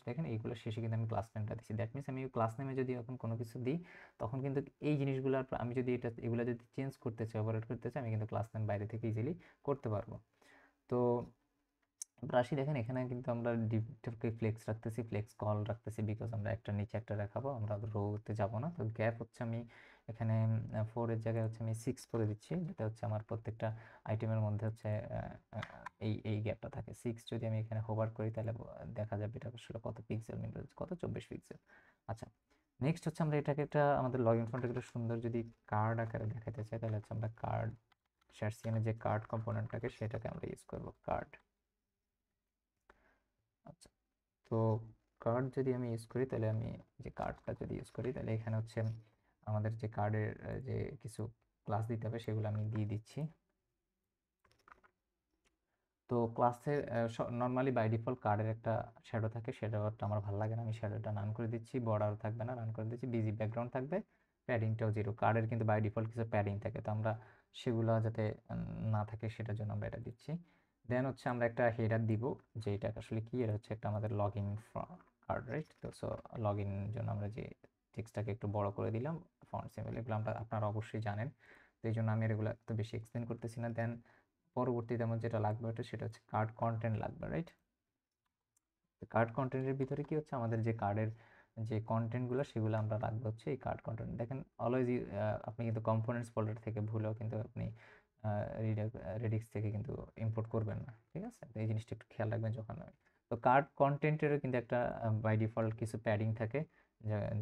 দেখেন এইগুলো শেষে কিন্তু আমি ক্লাস নেমটা দিচ্ছি। দ্যাট মিনস আমি ক্লাস নেমে যদি এখন কোনো কিছু দিই, তখন কিন্তু এই জিনিসগুলো আমি যদি এগুলো যদি চেঞ্জ করতে চাই, ওভাররাইড করতে চাই, আমি কিন্তু ক্লাস নেম বাইরে থেকে ইজিলি করতে পারবো। তো এবার আসি, দেখেন এখানে কিন্তু আমরা ডিপটাকে ফ্লেক্স রাখতেছি, ফ্লেক্স কল রাখতেছি, বিকজ আমরা একটা নিচে একটা দেখাবো, আমরা রোতে যাব না। তো গ্যাপ হচ্ছে আমি এখানে 4 এর জায়গায় হচ্ছে আমি 6 করে দিচ্ছি, যেটা হচ্ছে আমার প্রত্যেকটা আইটেমের মধ্যে হচ্ছে এই গ্যাপটা থাকে 6। যদি আমি এখানে হোভার করি, তাহলে দেখা যাবে এটা আসলে কত পিক্সেল, কত 24 পিক্সেল। আচ্ছা, নেক্সট হচ্ছে আমরা এটাকে একটা আমাদের লগ ইন ফন্টে একটা সুন্দর যদি কার্ড আকারে দেখাতে চাই, তাহলে হচ্ছে আমরা কার্ড শেয়ার যে কার্ড কম্পোনেন্টটাকে, সেটাকে আমরা ইউজ করবো, কার্ড। আচ্ছা, তো কার্ড যদি আমি ইউজ করি, তাহলে আমি যে কার্ডটা যদি ইউজ করি, তাহলে এখানে হচ্ছে আমাদের যে কার্ডের যে কিছু ক্লাস দিতে হবে, সেগুলো আমি দিয়ে দিচ্ছি। তো ক্লাসের নর্মালি বাই ডিফল্ট কার্ডের একটা শ্যাডো থাকে, শ্যাডোটা আমার ভালো লাগে না, আমি শ্যাডোটা নান করে দিচ্ছি, বর্ডার থাকবে না, রান করে দিচ্ছি, বিজি ব্যাকগ্রাউন্ড থাকবে, প্যাডিংটাও 0। কার্ডের কিন্তু বাই ডিফল্ট কিছু প্যাডিং থাকে, তো আমরা সেগুলো যাতে না থাকে সেটার জন্য আমরা এটা দিচ্ছি। দেন হচ্ছে আমরা একটা হেডার দিব, যে এটা আসলে কি, এটা হচ্ছে একটা আমাদের লগ ইন কার্ড, রাইট? তো সো লগ ইন জন্য আমরা যে টেক্সটটাকে একটু বড় করে দিলাম, ফন্ট সিম্বল এগুলো আমরা আপনারা অবশ্যই জানেন, তো এই জন্য আমি এগুলো এত বেশি এক্সপ্লেন করতেছি না। দেন পরবর্তীতে আমার যেটা লাগবে সেটা হচ্ছে কার্ড কন্টেন্ট লাগবে, রাইট? কার্ড কন্টেন্টের ভিতরে কি হচ্ছে, আমাদের যে কার্ডের যে কন্টেন্টগুলো সেগুলো আমরা রাখবো হচ্ছে এই কার্ড কন্টেন্ট। দেখেন অলওয়েজ আপনি কিন্তু কম্পোনেন্টস ফোল্ডার থেকে ভুলেও কিন্তু আপনি রেডিক্স থেকে কিন্তু ইম্পোর্ট করবেন না, ঠিক আছে? তো এই জিনিসটা একটু খেয়াল রাখবেন যখন তো কার্ড কন্টেন্টেরও কিন্তু একটা বাই ডিফল্ট কিছু প্যাডিং থাকে,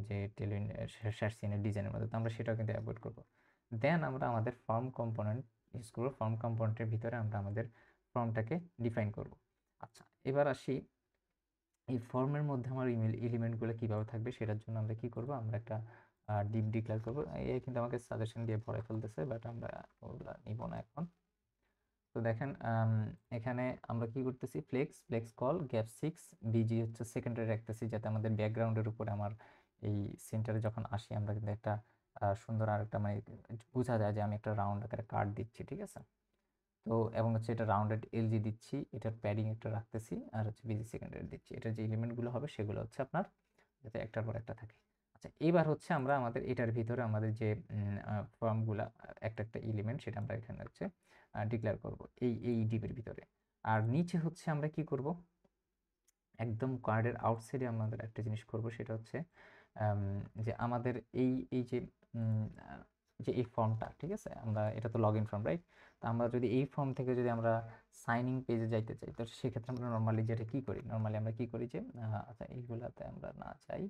যে টেলিন সার্চ সিনের ডিজাইনের মধ্যে, তো আমরা সেটাও কিন্তু অ্যাভয়েড করবো। দেন আমরা আমাদের ফর্ম কম্পোনেন্ট ইউজ করবো, ফর্ম কম্পোনেন্টের ভিতরে আমরা আমাদের ফর্মটাকে ডিফাইন করব। আচ্ছা, এবার আসি এই ফর্মের মধ্যে আমার ইমেল এলিমেন্টগুলো কিভাবে থাকবে, সেটার জন্য আমরা কি করব, আমরা একটা ডিপ ডিক্লেয়ার করব। এই কিন্তু আমাকে সাজেশন দিয়ে ভরে ফেলতেছে, বাট আমরা ওগুলা নিব না এখন। তো দেখেন এখানে আমরা কি করতেছি, flex flex col gap 6 BG হচ্ছে সেকেন্ডারি রাখতেছি, যাতে আমাদের ব্যাকগ্রাউন্ডের উপরে আমার এই সেন্টারে যখন আসি, আমরা কিন্তু একটা সুন্দর আরেকটা মানে বোঝা যায় যে আমি একটা রাউন্ড আকারে কার্ড দিচ্ছি, ঠিক আছে? তো এবং হচ্ছে এটা রাউন্ডেড এলজি দিচ্ছি, এটার প্যাডিং একটা রাখতেছি, আর হচ্ছে বিজি সেকেন্ডারি দিচ্ছি। এটার যে এলিমেন্টগুলো হবে সেগুলো হচ্ছে আপনার যাতে একটার পর একটা থাকে। আচ্ছা, এবার হচ্ছে আমরা আমাদের এটার ভিতরে আমাদের যে ফর্মগুলা একটা একটা এলিমেন্ট, সেটা আমরা এখানে হচ্ছে ডিক্লেয়ার করব এই ডিপের ভিতরে। আর নিচে হচ্ছে আমরা কি করব, একদম কার্ডের আউটসাইডে আমাদের একটা জিনিস করব, সেটা হচ্ছে যে আমাদের এই যে যে এই ফর্মটা, ঠিক আছে, আমরা এটা তো লগ ইন ফর্ম, রাইট? তো আমরা যদি এই ফর্ম থেকে যদি আমরা সাইন ইন পেজে যাইতে চাই, তো সেক্ষেত্রে আমরা নর্মালি যেটা কি করি, নর্মালি আমরা কি করি যে আচ্ছা এইগুলাতে আমরা না চাই।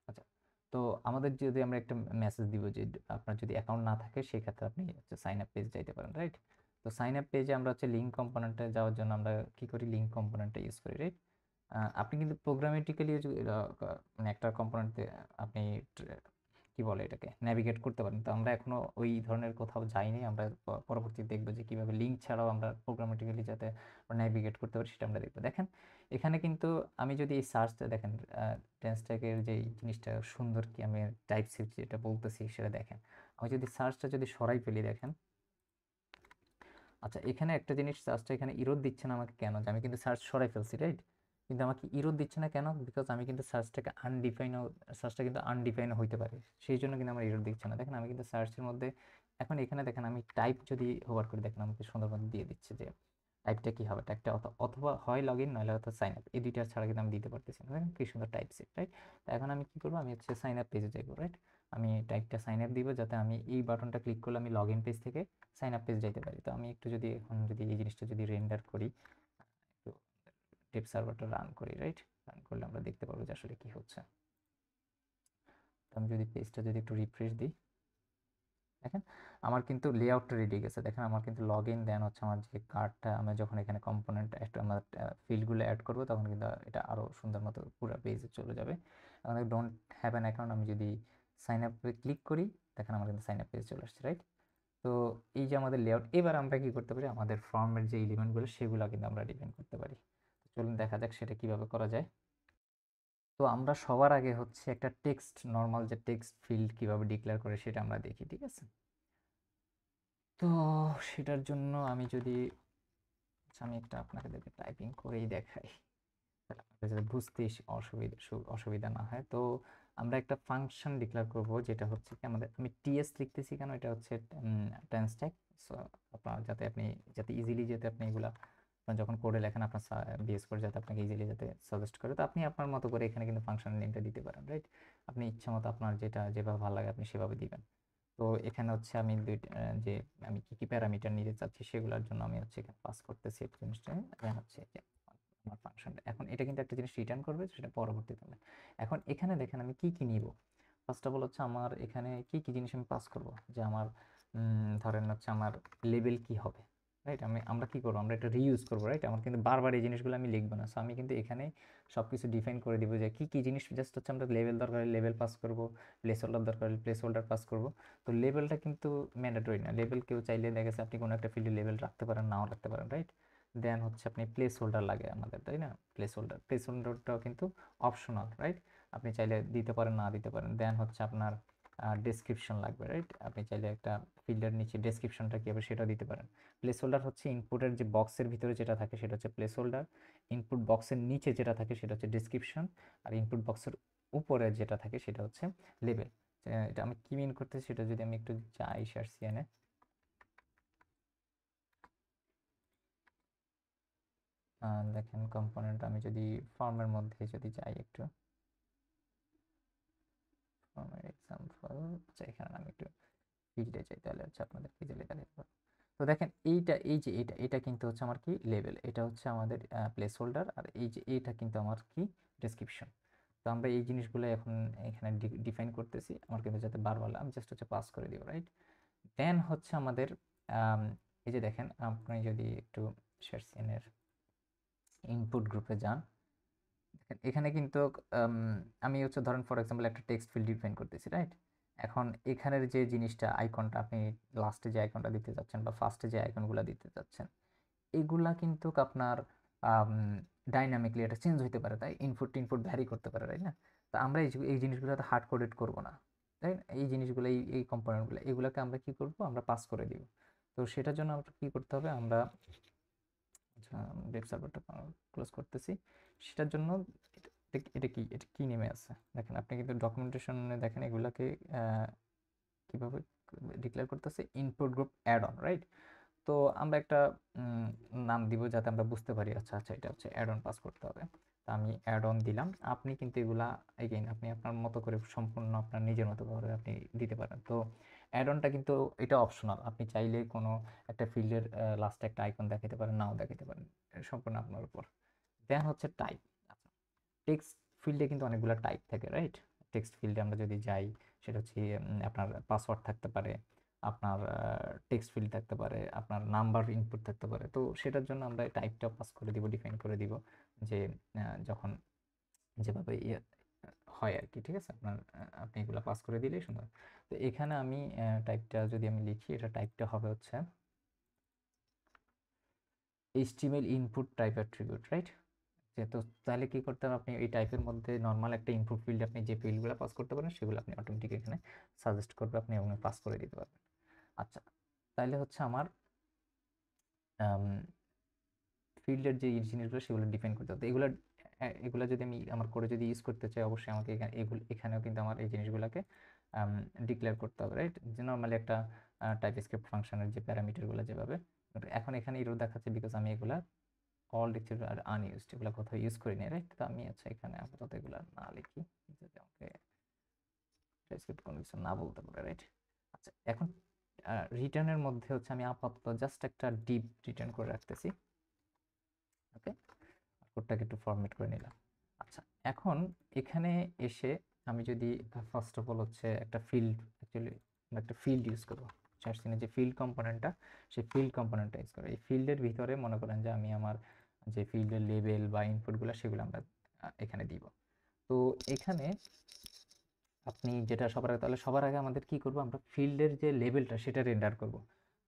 আচ্ছা, তো আমাদের যদি আমরা একটা মেসেজ দিব যে আপনার যদি অ্যাকাউন্ট না থাকে, সেক্ষেত্রে আপনি হচ্ছে সাইন আপ পেজ যাইতে পারেন, রাইট? তো সাইন আপ পেজে আমরা হচ্ছে লিঙ্ক কম্পোনেন্টে যাওয়ার জন্য আমরা কি করি, লিঙ্ক কম্পোনেন্টটা ইউজ করি, রাইট? আপনি কিন্তু প্রোগ্রামেটিক্যালি মানে একটা কম্পোনেন্টে আপনি কি বলে এটাকে ন্যাভিগেট করতে পারেন। তো আমরা এখনো ওই ধরনের কোথাও যাইনি। আমরা পরবর্তীতে দেখবো যে কিভাবে লিঙ্ক ছাড়াও আমরা প্রোগ্রামেটিক্যালি যাতে ন্যাভিগেট করতে পারি সেটা আমরা দেখবো। দেখেন এখানে কিন্তু আমি যদি এই সার্চটা দেখেন টেন্স ট্যাগের যে জিনিসটা সুন্দর কি আমি টাইপ সিফট যেটা বলতেছি সেটা দেখেন। আমি যদি সার্চটা যদি সরাই ফেলি দেখেন, আচ্ছা এখানে একটা জিনিস সার্চটা এখানে ইরোর দিচ্ছে না আমাকে কেন, যে আমি কিন্তু সার্চ সরাই ফেলছি রাইট, কিন্তু আমাকে ইরোর দিচ্ছে না কেন, বিকজ আমি কিন্তু সার্চটাকে সার্চটা কিন্তু আনডিফাইন হইতে পারে, সেই জন্য কিন্তু আমার ইরোর দিচ্ছে না। দেখেন আমি কিন্তু সার্চের মধ্যে এখন এখানে দেখেন আমি টাইপ যদি হোভার করি দেখেন আমাকে সুন্দরভাবে দিয়ে দিচ্ছে যে টাইপটা কি হবে, টাইপটা অথবা হয় লগ ইন নইলে হয়তো সাইন আপ, এই দুইটা ছাড়া কিন্তু আমি দিতে পারতেছি না। দেখেন কি সুন্দর টাইপ সেট রাইট। তো এখন আমি কি করবো, আমি হচ্ছে সাইন আপ পেজে যাবো রাইট। আমি টাইপটা সাইন আপ দিব যাতে আমি এই বাটনটা ক্লিক করলে আমি লগ ইন পেজ থেকে সাইন আপ পেজ যাইতে পারি। তো আমি একটু যদি এখন যদি এই জিনিসটা যদি রেন্ডার করি, একটু টেপ সার্ভারটা রান করি রাইট, রান করলে আমরা দেখতে পাবো যে আসলে কি হচ্ছে। তো আমি যদি পেজটা যদি একটু রিফ্রেশ দিই দেখেন আমার কিন্তু লেআউটটা রেডি গেছে। দেখেন আমার কিন্তু লগ ইন দেন হচ্ছে আমার যে কার্ডটা আমি যখন এখানে কম্পোনেন্ট একটা আমার ফিল্ডগুলো অ্যাড করবো তখন কিন্তু এটা আরও সুন্দর মতো পুরো পেজে চলে যাবে। এখন ডোন্ট হ্যাভ অ্যান অ্যাকাউন্ট আমি যদি সাইন আপে ক্লিক করি দেখেন আমার কিন্তু সাইন আপ পেজ চলে আসছে রাইট। তো এই যে আমাদের লেআউট, এবার আমরা কি করতে পারি আমাদের ফর্মের যে এলিমেন্টগুলো সেগুলো কিন্তু আমরা ডিফাইন করতে পারি। চলুন দেখা যাক সেটা কিভাবে করা যায়। তো আমরা সবার আগে হচ্ছে একটা টেক্সট নর্মাল যে টেক্সট ফিল্ড কিভাবে ডিক্লেয়ার করে সেটা আমরা দেখি, ঠিক আছে। তো সেটার জন্য আমি যদি আমি একটা আপনাকে দেখে টাইপিং করেই দেখাই তাহলে আপনাদের যাতে বুঝতে অসুবিধা না হয়। তো আমরা একটা ফাংশন ডিক্লেয়ার করব যেটা হচ্ছে কি আমাদের, আমি টিএস লিখতেছি কেন, এটা হচ্ছে টেন্স ট্যাগ। সো আপনার যাতে আপনি যাতে ইজিলি যাতে আপনি এগুলা আপনার যখন কোডে লেখেন আপনার বিএস কোড যাতে আপনাকে ইজিলি যাতে সাজেস্ট করে, তো আপনি আপনার মতো করে এখানে কিন্তু ফাংশনের নেমটা দিতে পারেন রাইট। আপনি ইচ্ছা মতো আপনার যেটা যেভাবে ভালো লাগে আপনি সেভাবে দিবেন। তো এখানে হচ্ছে আমি দুইটা যে আমি কি কি প্যারামিটার নিতে চাচ্ছি সেগুলোর জন্য আমি হচ্ছে এখানে পাস করতেছি একটা জিনিসটা, দেন হচ্ছে যে আমার ফাংশনটা এখন এটা কিন্তু একটা জিনিস রিটার্ন করবে সেটা পরবর্তীতে হবে। এখন এখানে দেখেন আমি কি কি নিব, ফার্স্ট অফ অল হচ্ছে আমার এখানে কি কি জিনিস আমি পাস করব, যে আমার ধরেন হচ্ছে আমার লেভেল কি হবে রাইট। আমরা কি করবো, আমরা এটা রিইউজ করবো রাইট। আমার কিন্তু বারবার এই জিনিসগুলো আমি লিখবো না, সো আমি কিন্তু এখানে সব কিছু ডিফাইন করে দিব যে কি কি জিনিস, জাস্ট হচ্ছে আমরা লেভেল দরকার লেভেল পাস করব, প্লেস হোল্ডার দরকার প্লেস হোল্ডার পাস করব। তো লেভেলটা কিন্তু ম্যান্ডেটরি না, লেভেল কেউ চাইলে দেখা গেছে আপনি কোনো একটা ফিল্ডে লেভেল রাখতে পারেন নাও রাখতে পারেন রাইট। দেন হচ্ছে আপনি প্লেস হোল্ডার লাগে আমাদের তাই না, প্লেস হোল্ডারটাও কিন্তু অপশনাল রাইট, আপনি চাইলে দিতে পারেন না দিতে পারেন। দেন হচ্ছে আপনার ডেসক্রিপশন লাগবে রাইট, আপনি চাইলে একটা ফিল্ডের নিচে ডেসক্রিপশনটা কী হবে সেটাও দিতে পারেন। প্লেস হোল্ডার হচ্ছে ইনপুটের যে বক্সের ভিতরে যেটা থাকে সেটা হচ্ছে প্লেস হোল্ডার, ইনপুট বক্সের নিচে যেটা থাকে সেটা হচ্ছে ডেসক্রিপশন, আর ইনপুট বক্সের উপরে যেটা থাকে সেটা হচ্ছে লেবেল। এটা আমি কি মিন করতেছি সেটা যদি আমি একটু যাই সার্চ সিএনে, দেখেন কম্পোনেন্ট আমি যদি ফর্মের মধ্যে যদি যাই একটু ফর্মের এক্সাম্পল, আচ্ছা এখানে আমি একটু ফিল্ডে যাই তাহলে হচ্ছে আপনাদের ফিজিক্যালি তাহলে। তো দেখেন এইটা এই যে এটা এটা কিন্তু হচ্ছে আমার কি লেভেল, এটা হচ্ছে আমাদের প্লেস হোল্ডার, আর এই যে এটা কিন্তু আমার কি ডেসক্রিপশন। তো আমরা এই জিনিসগুলো এখন এখানে ডিফাইন করতেছি, আমার কিন্তু যাতে বারবার আমি জাস্ট হচ্ছে পাস করে দিব রাইট। দেন হচ্ছে আমাদের এই যে দেখেন আপনি যদি একটু শার্সিয়ানের ইনপুট গ্রুপে যান দেখেন এখানে কিন্তু আমি হচ্ছে ধরেন ফর এক্সাম্পল একটা টেক্সট ফিল্ড ডিফাইন করতেছি রাইট। এখন এখানের যে জিনিসটা আইকনটা আপনি লাস্টে যে আইকনটা দিতে যাচ্ছেন বা ফার্স্টে যে আইকনগুলো দিতে যাচ্ছেন এগুলা কিন্তু আপনার ডাইনামিকলি এটা চেঞ্জ হইতে পারে, তাই ইনপুট ভ্যারি করতে পারে তাই না। তো আমরা এই জিনিসগুলো তো হার্ড কোডেড করবো না তাই না, এই জিনিসগুলো এই কম্পোনেন্টগুলো এগুলোকে আমরা কি করব আমরা পাস করে দিব। তো সেটার জন্য আমরা কি করতে হবে, আমরা ওয়েব সার্ভারটা ক্লোজ করতেছি। সেটার জন্য এটা কি নেমে আছে দেখেন, আপনি কিন্তু ডকুমেন্টেশনে দেখেন এগুলাকে কিভাবে ডিক্লেয়ার করতেছে input group add on right. তো আমরা একটা নাম দিব যাতে আমরা বুঝতে পারি আচ্ছা আচ্ছা এটা হচ্ছে অ্যাড অন পাস করতে হবে। তো আমি অ্যাড অন দিলাম, আপনি কিন্তু এগুলা এগেইন আপনি আপনার মতো করে সম্পূর্ণ আপনার নিজের মতো করে আপনি দিতে পারেন। তো অ্যাড অনটা কিন্তু এটা অপশনাল, আপনি চাইলে কোনো একটা ফিল্ডের লাস্টে একটা আইকন দেখাতে পারেন নাও দেখাতে পারেন, এটা সম্পূর্ণ আপনার উপর। দেন হচ্ছে টাইপ, আচ্ছা টেক্সট ফিল্ডে কিন্তু অনেকগুলো টাইপ থাকে রাইট। টেক্সট ফিল্ডে আমরা যদি যাই সেটা হচ্ছে আপনার পাসওয়ার্ড থাকতে পারে, আপনার টেক্সট ফিল্ড থাকতে পারে, আপনার নাম্বার ইনপুট থাকতে পারে। তো সেটার জন্য আমরা টাইপটা পাস করে দিব ডিফাইন করে দিব যে যখন যেভাবে হয় আর কি, ঠিক আছে। আপনি এগুলো পাস করে দিলেই সুন্দর। তো এখানে আমি টাইপটা যদি আমি লিখি, এটা টাইপটা হবে হচ্ছে HTML input type attribute, right. তো তাহলে কি করতে হবে, আপনি এই টাইপের মধ্যে নর্মাল একটা ইনপুট ফিল্ড আপনি যে ফিল্ডগুলো পাস করতে পারেন সেগুলো আপনি অটোমেটিক এখানে সাজেস্ট করবে, আপনি এবং পাস করে দিতে পারবেন। আচ্ছা, তাহলে হচ্ছে আমার ফিল্ডের যে জিনিসগুলো সেগুলো ডিফাইন করতে হবে। এগুলো এগুলো যদি আমি আমার কোডে যদি ইউজ করতে চাই, অবশ্যই আমাকে এখানেও কিন্তু আমার এই জিনিসগুলোকে ডিক্লেয়ার করতে হবে, রাইট। যে নর্মালি একটা টাইপস্ক্রিপ্ট ফাংশনের যে প্যারামিটারগুলো যেভাবে, এখন এখানে এরর দেখাচ্ছে বিকজ আমি এগুলা অল ডিক্টেড আর আনইউজড, এগুলো কোথাও ইউজ করিনি, রাইট। তো আমি আচ্ছা এখানে আপাতত এগুলো না লিখি, যাতে আমাকে টাইপস্ক্রিপ্ট কোনো কিছু না বলতে পারে, রাইট। আচ্ছা, এখন রিটার্নের মধ্যে হচ্ছে আমি আপাতত জাস্ট একটা ডিপ রিটার্ন করে রাখতেছি, ওকে। কোডটাকে একটু ফরম্যাট করে নিলাম। আচ্ছা, এখন এখানে এসে আমি যদি ফার্স্ট অফ অল হচ্ছে একটা ফিল্ড, অ্যাকচুয়ালি একটা ফিল্ড ইউজ করবো, চার্সিনের যে ফিল্ড কম্পোনেন্টটা, সেই ফিল্ড কম্পোনেন্টটা ইউজ করবো। এই ফিল্ডের ভিতরে মনে করেন যে আমি আমার যে ফিল্ডের লেবেল বা ইনপুটগুলো সেগুলো আমরা এখানে দিব। তো এখানে আপনি যেটা সবার আগে, তাহলে সবার আগে আমাদের কি করব, আমরা ফিল্ডের যে লেভেলটা সেটা রেন্ডার করব।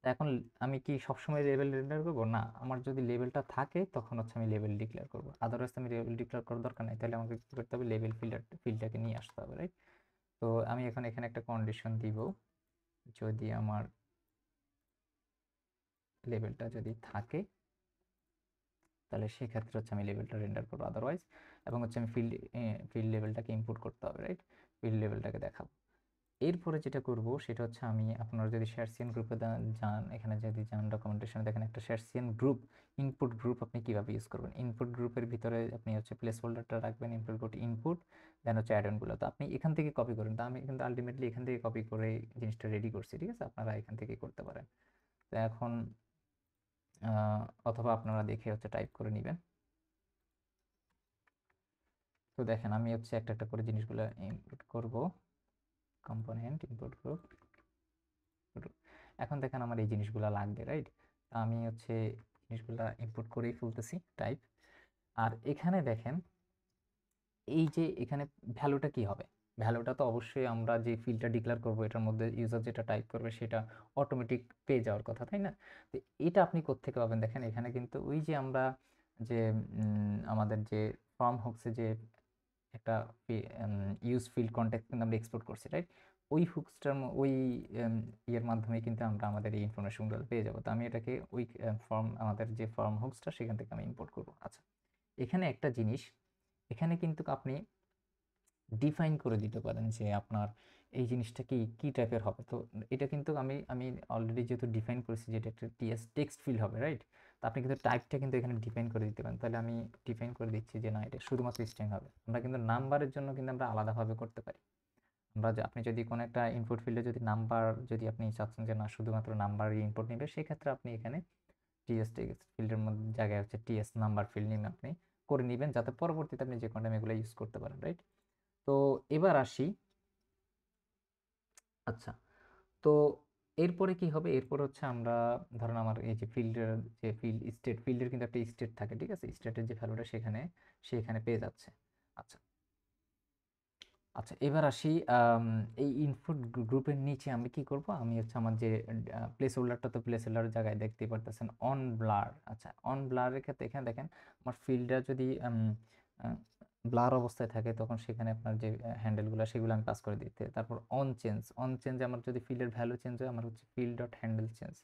এখন আমি কি সবসময় লেভেল রেন্ডার করব না, আমার যদি লেভেলটা থাকে তখন হচ্ছে আমি লেভেল ডিক্লেয়ার করব, আদারওয়াইজ আমি লেভেল ডিক্লেয়ার করার দরকার নাই। তাহলে আমাকে কি করতে হবে, লেভেল ফিল্ডটাকে নিয়ে আসতে হবে, রাইট। তো আমি এখন এখানে একটা কন্ডিশন দিব, যদি আমার লেভেলটা যদি থাকে তাহলে সেক্ষেত্রে হচ্ছে আমি লেভেলটা রেন্ডার করবো, আদারওয়াইজ, এবং হচ্ছে আমি ফিল্ড লেভেলটাকে ইনপুট করতে হবে, রাইট। ফিল্ড লেভেলটাকে দেখাবো। এরপরে যেটা করব সেটা হচ্ছে, আমি আপনারা যদি শেয়ারসিয়ান গ্রুপে যান, এখানে যদি যান ডকুমেন্টেশনে দেখেন একটা শেয়ারসিয়ান গ্রুপ, ইনপুট গ্রুপ আপনি কিভাবে ইউজ করবেন। ইনপুট গ্রুপের ভিতরে আপনি হচ্ছে প্লেস হোল্ডারটা রাখবেন, ইনপুট গ্রুপ ইনপুট, দেন হচ্ছে অ্যাডনগুলো। তো আপনি এখান থেকে কপি করেন, তো আমি কিন্তু আলটিমেটলি এখান থেকে কপি করে জিনিসটা রেডি করছি, ঠিক আছে। আপনারা এখান থেকে করতে পারেন। তো এখন অথবা আপনারা দেখে হচ্ছে টাইপ করে নেবেন। তো দেখেন আমি হচ্ছে একটা একটা করে জিনিসগুলো ইনপুট করব, কম্পোনেন্ট ইনপুট গ্রুপ। এখন দেখেন আমার এই জিনিসগুলো লাগবে, রাইট। আমি হচ্ছে জিনিসগুলো ইনপুট করেই ফেলতেছি টাইপ। আর এখানে দেখেন এই যে এখানে ভ্যালুটা কি হবে, ভ্যালুটা তো অবশ্যই আমরা যে ফিল্ডটা ডিক্লেয়ার করব এটার মধ্যে ইউজার যেটা টাইপ করবে সেটা অটোমেটিক পেয়ে যাওয়ার কথা, তাই না। তো এটা আপনি কোত্থেকে পাবেন, দেখেন এখানে কিন্তু ওই যে আমরা যে আমাদের যে ফর্ম হুকসে যে একটা ইউজ ফিল্ড কন্টেক্ট কিন্তু আমরা এক্সপোর্ট করছি, রাইট। ওই হুকসটার ওই ইয়ের মাধ্যমে কিন্তু আমরা আমাদের এই ইনফরমেশনগুলো পেয়ে যাবো। তো আমি এটাকে ওই আমাদের যে ফর্ম হুকসটা সেখান থেকে আমি ইম্পোর্ট করবো। আচ্ছা, এখানে একটা জিনিস, এখানে কিন্তু আপনি ডিফাইন করে দিতে পারেন যে আপনার এই জিনিসটা কি কি টাইপের হবে। তো এটা কিন্তু আমি আমি অলরেডি যেহেতু ডিফাইন করেছি যে এটা একটা টেক্সট ফিল্ড হবে, রাইট। তো আপনি কিন্তু টাইপটা কিন্তু এখানে ডিফাইন করে দিতে পারেন। তাহলে আমি ডিফাইন করে দিচ্ছি যে না, এটা শুধুমাত্র স্ট্রিং হবে। আমরা কিন্তু নাম্বারের জন্য কিন্তু আমরা আলাদাভাবে করতে পারি। আমরা আপনি যদি কোনো একটা ইনপুট ফিল্ডে যদি নাম্বার, যদি আপনি চাচ্ছেন যে না শুধুমাত্র নাম্বারই ইনপুট নেবে, সেক্ষেত্রে আপনি এখানে টিএস ফিল্ডের মধ্যে জায়গায় হচ্ছে টিএস নাম্বার ফিল্ড নেমে আপনি করে নেবেন, যাতে পরবর্তীতে আপনি যে কোনো টাইম এগুলো ইউজ করতে পারেন, রাইট। তো এবার আসি, আচ্ছা, তো এরপরে কি হবে, এরপর হচ্ছে আমরা ধরেন আমার এই যে ফিল্ডের যে ফিল্ডের কিন্তু একটা স্টেট থাকে, ঠিক আছে। স্টেটের যে ভ্যালুটা সেখানে পেয়ে যাচ্ছে। আচ্ছা, আচ্ছা, এবার আসি এই ইনপুট গ্রুপের নিচে আমি কি করব, আমি হচ্ছে আমার যে প্লেস হোল্ডারটা, তো প্লেস হোল্ডারের জায়গায় দেখতেই পারতেছেন অন ব্লার। আচ্ছা, অন ব্লারের ক্ষেত্রে এখানে দেখেন আমার ফিল্ডটা যদি ব্লার অবস্থায় থাকে তখন সেখানে আপনার যে হ্যান্ডেলগুলো সেগুলো আমি পাস করে দিতে। তারপর অন চেঞ্জ আমার যদি ফিল্ডের ভ্যালু চেঞ্জ হয়, আমার হচ্ছে field dot handle change,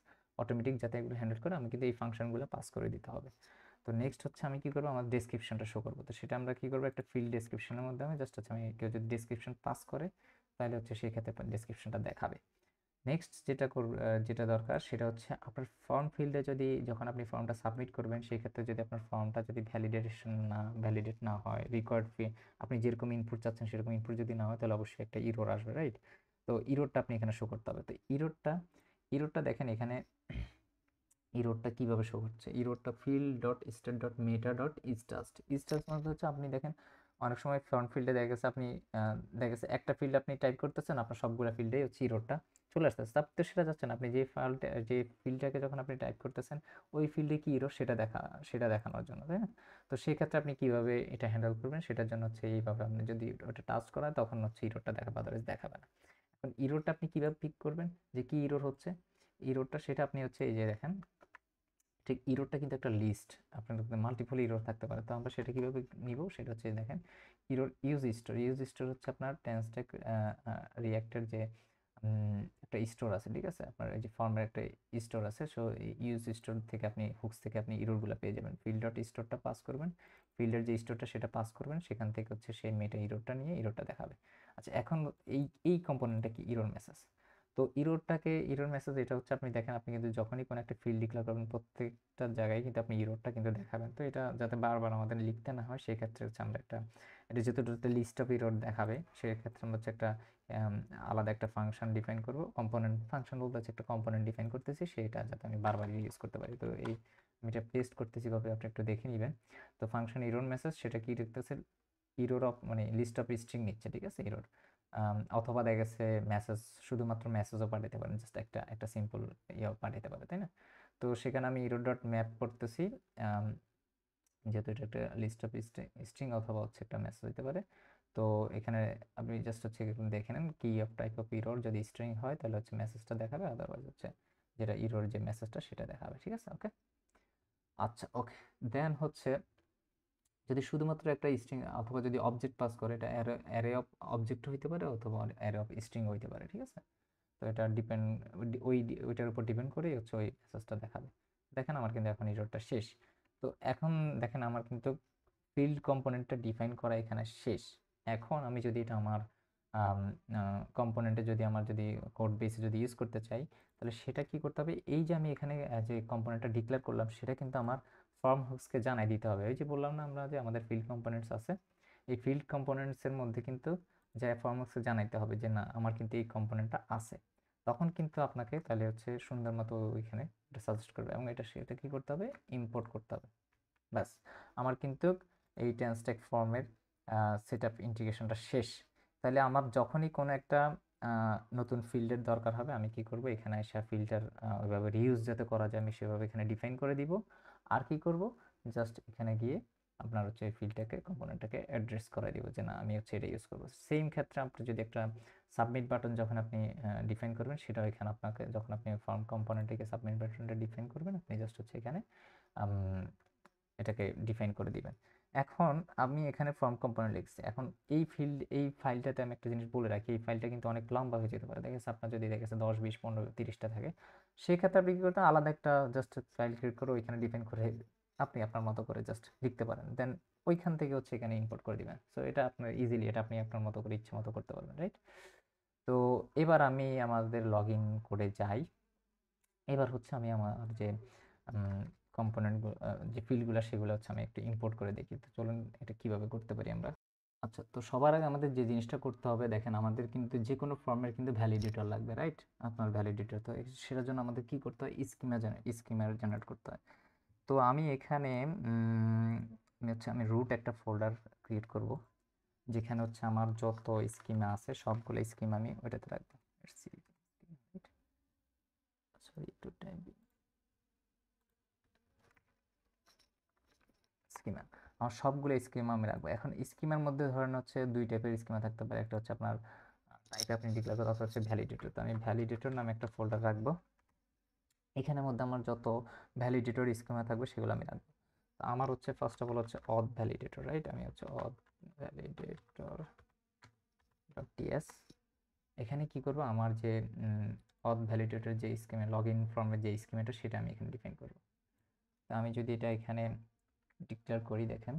automatic যাতে এগুলো হ্যান্ডেল করে আমি কিন্তু এই ফাংশনগুলো পাস করে দিতে হবে। তো নেক্সট হচ্ছে আমি কি করবো, আমার ডেসক্রিপশনটা শো করবো। তো সেটা আমরা কি করবো, একটা ফিল্ড ডেসক্রিপশনের মধ্যে আমি জাস্ট হচ্ছে আমি কেউ যদি ডেসক্রিপশন পাস করে তাহলে হচ্ছে সেই ক্ষেত্রে ডেসক্রিপশনটা দেখাবে। নেক্সট যেটা দরকার সেটা হচ্ছে আপনার ফর্ম ফিল্ডে যদি যখন আপনি ফর্মটা সাবমিট করবেন সেই ক্ষেত্রে যদি আপনার ফর্মটা যদি ভ্যালিডেট না হয়, রিকোয়ার্ড ফি আপনি যেরকম ইনপুট চাচ্ছেন সেরকম ইনপুট যদি না হয় তাহলে অবশ্যই একটা ইরোর আসবে, রাইট। তো ইরোরটা আপনি এখানে শো করতে হবে। তো ইরোরটা দেখেন এখানে ইরোডটা কিভাবে শো হচ্ছে, ইরোডটা ফিল্ড ডট স্টেট ডট মেটা ডট ইজটাস্ট মানে হচ্ছে আপনি দেখেন অনেক সময় ফ্রন্ট ফিল্ডে দেখা গেছে আপনি দেখা গেছে একটা ফিল্ড আপনি টাইপ করতেছেন, আপনার সবগুলো ফিল্ডেই হচ্ছে ইরোরটা চলে আসতেছে। তার তো সেটা যাচ্ছে না, আপনি যে ফাইলটা যে ফিল্ডটাকে যখন আপনি টাইপ করতেছেন ওই ফিল্ডে কি ইরোর সেটা দেখানোর জন্য, তাই না? তো সেই ক্ষেত্রে আপনি কিভাবে এটা হ্যান্ডেল করবেন সেটার জন্য হচ্ছে এইভাবে আপনি যদি ওটা টাচ করায় তখন হচ্ছে ইরোরটা দেখাবে, আদারওয়াইজ দেখাবে না। এখন ইরোরটা আপনি কিভাবে পিক করবেন যে কি ইরোর হচ্ছে, ইরোরটা সেটা আপনি হচ্ছে এই যে দেখেন, ঠিক ইরোরটা কিন্তু একটা লিস্ট, আপনার মাল্টিপল ইরোর থাকতে পারে। তো আমরা সেটা কিভাবে নিব সেটা হচ্ছে দেখেন, ইরোর ইউজ স্টোর হচ্ছে আপনার টেনস্ট্যাক রিঅ্যাক্টের যে একটা স্টোর আছে, ঠিক আছে? আপনার এই যে ফর্মের একটা স্টোর আছে, সো ইউজ স্টোর থেকে আপনি হুকস থেকে আপনি ইরোরগুলো পেয়ে যাবেন। ফিল্ড ডট স্টোরটা পাস করবেন, ফিল্ডের যে স্টোরটা সেটা পাস করবেন, সেখান থেকে হচ্ছে সেই মেটা ইরোরটা নিয়ে ইরোরটা দেখাবে। আচ্ছা, এখন এই কম্পোনেন্টটা কি ইরোর মেসেজ। তো ইরোর মেসেজ এটা হচ্ছে, আপনি দেখেন আপনি কিন্তু যখনই কোনো একটা ফিল্ড ডিক্লেয়ার করবেন প্রত্যেকটা জায়গায় কিন্তু আপনি ইরোরটা কিন্তু দেখাবেন। তো এটা যাতে বারবার আমাদের লিখতে না হয় সেই ক্ষেত্রে হচ্ছে আমরা এটা যেহেতু একটা লিস্ট অফ ইরোর দেখাবে, সেক্ষেত্রে আমরা হচ্ছে একটা আম, আলাদা একটা ফাংশন ডিফাইন করব। কম্পোনেন্ট ফাংশন বলতে হচ্ছে একটা কম্পোনেন্ট ডিফাইন করতেছি, সেটা যাতে আমি বারবার ইউজ করতে পারি। তো আমি এটা পেস্ট করতেছি ভাবে আপনি একটু দেখে নেবেন। তো ফাংশন ইরোর মেসেজ সেটা কি দেখতেছে, ইরোর অফ মানে লিস্ট অফ স্ট্রিং নিচ্ছে, ঠিক আছে, ইরোর। অথবা দেখা গেছে মেসেজ, শুধুমাত্র মেসেজও পাঠাতে পারেন, জাস্ট একটা একটা সিম্পল ইয়ে পাঠাতে পারে, তাই না? তো সেখানে আমি ইরো ডট ম্যাপ করতেছি, আম, যেহেতু এটা একটা লিস্ট অফ স্ট্রিং অথবা হচ্ছে একটা মেসেজ হতে পারে। তো এখানে আপনি জাস্ট হচ্ছে এখানে দেখে নেন কি অফ টাইপ অফ ইরোর, যদি স্ট্রিং হয় তাহলে হচ্ছে মেসেজটা দেখাবে, আদারওয়াইজ হচ্ছে যেটা ইরোর যে মেসেজটা সেটা দেখাবে, ঠিক আছে? ওকে, আচ্ছা, ওকে। দেন হচ্ছে যদি শুধুমাত্র একটা স্ট্রিং অথবা যদি অবজেক্ট পাস করে, এটা অ্যারে অফ অবজেক্ট হইতে পারে অথবা অ্যারে অফ স্ট্রিং হইতে পারে, ঠিক আছে? তো এটা ডিপেন্ড, ওইটার উপর ডিপেন্ড করে হচ্ছে ওই মেসেজটা দেখাবে। দেখেন আমার কিন্তু এখন ইরোরটা শেষ। তো এখন দেখেন আমার কিন্তু ফিল্ড কম্পোনেন্টটা ডিফাইন করা এখানে শেষ। এখন আমি যদি এটা আমার কম্পোনেন্টে যদি আমার যদি কোড বেসে যদি ইউজ করতে চাই, তাহলে সেটা কি করতে হবে, এই যে আমি এখানে যে কম্পোনেন্টটা ডিক্লেয়ার করলাম সেটা কিন্তু আমার ফর্ম হুকসকে জানাই দিতে হবে। ওই যে বললাম না আমরা যে আমাদের ফিল্ড কম্পোনেন্টস আছে, এই ফিল্ড কম্পোনেন্টসের মধ্যে কিন্তু যে ফর্ম হুকসকে জানাইতে হবে যে না আমার কিন্তু এই কম্পোনেন্টটা আছে। তখন কিন্তু আপনাকে তাহলে হচ্ছে সুন্দর মতো ওইখানে এটা সাজেস্ট করবে, এবং সেটা কি করতে হবে, ইম্পোর্ট করতে হবে। ব্যাস, আমার কিন্তু এই টেনস্ট্যাক ফর্মের সেট আপ ইন্টিগ্রেশনটা শেষ। তাহলে আমার যখনই কোনো একটা নতুন ফিল্ডের দরকার হবে, আমি কি করব, এখানে এসে ফিল্টার ওইভাবে রিউজ যাতে করা যায় আমি সেভাবে এখানে ডিফাইন করে দিব। আর কি করব, জাস্ট এখানে গিয়ে আপনার হচ্ছে ফিল্ডটাকে কম্পোনেন্টটাকে অ্যাড্রেস করে দিব যে না আমি হচ্ছে এটা ইউজ করবো। সেম ক্ষেত্রে আপনি যদি একটা সাবমিট বাটন যখন আপনি ডিফাইন করবেন, সেটাও এখানে আপনাকে যখন আপনি ফর্ম কম্পোনেন্টটাকে সাবমিট বাটনটা ডিফাইন করবেন, আপনি জাস্ট হচ্ছে এখানে এটাকে ডিফাইন করে দিবেন। এখন আমি এখানে ফর্ম কম্পোনেন্ট লিখছি। এখন এই ফাইলটাতে আমি একটা জিনিস বলে রাখি, এই ফাইলটা কিন্তু অনেক লম্বা হয়ে যেতে পারে। দেখা যাচ্ছে আপনার যদি দেখা যাচ্ছে 10 20 15 30টা থাকে, সেক্ষেত্রে আপনি কি করতে, আলাদা একটা জাস্ট ফাইল ক্রিয়েট করে ওইখানে ডিফাইন করে আপনি আপনার মতো করে জাস্ট লিখতে পারেন, দেন ওইখান থেকে হচ্ছে এখানে ইম্পোর্ট করে দিবেন। সো এটা আপনার ইজিলি, এটা আপনি আপনার মতো করে ইচ্ছে মতো করতে পারবেন, রাইট? তো এবার আমি আমাদের লগ ইন করে যাই। এবার হচ্ছে আমি আমার যে কম্পোনেন্ট যে ফিল্ডগুলো সেগুলো হচ্ছে আমি একটু ইম্পোর্ট করে দেখি। তো চলুন এটা কিভাবে করতে পারি আমরা। আচ্ছা, তো সবার আগে আমাদের যে জিনিসটা করতে হবে, দেখেন আমাদের কিন্তু যে কোনো ফর্মের কিন্তু ভ্যালিডেটর লাগবে, রাইট? আপনার ভ্যালিডেটর, তো সেটার জন্য আমাদের কি করতে হয়, স্কিমা জেনারেট করতে হয়। তো আমি এখানে আমি রুট একটা ফোল্ডার ক্রিয়েট করব, যেখানে হচ্ছে আমার যত স্কিমা আছে সবগুলো স্কিম আমি ওইটাতে রাখবো। সরি, একটু টাইম। স্কিমা, আমার সবগুলো স্কিমা আমি রাখবো। এখন স্কিমার মধ্যে ধরেন হচ্ছে দুই টাইপের স্কিমা থাকতে পারে, একটা হচ্ছে আপনার টাইপ আপনি ডিক্লেয়ার করেন, অথবা হচ্ছে ভ্যালিডেটর। তো আমি ভ্যালিডেটর নামে একটা ফোল্ডার রাখবো, এখানের মধ্যে আমার যত ভ্যালিডেটর স্কিমা থাকবে সেগুলো আমি রাখবো। তো আমার হচ্ছে ফার্স্ট অফ অল হচ্ছে অথ ভ্যালিডেটর, রাইট? আমি হচ্ছে অথ ভ্যালিডেটর ডট টিএস, এখানে কি করব, আমার যে অথ ভ্যালিডেটর যে স্কিমে লগ ইন ফর্মের যে স্কিমেটা সেটা আমি এখানে ডিফাইন করব। তো আমি যদি এটা এখানে ডিক্লেয়ার করি, দেখেন।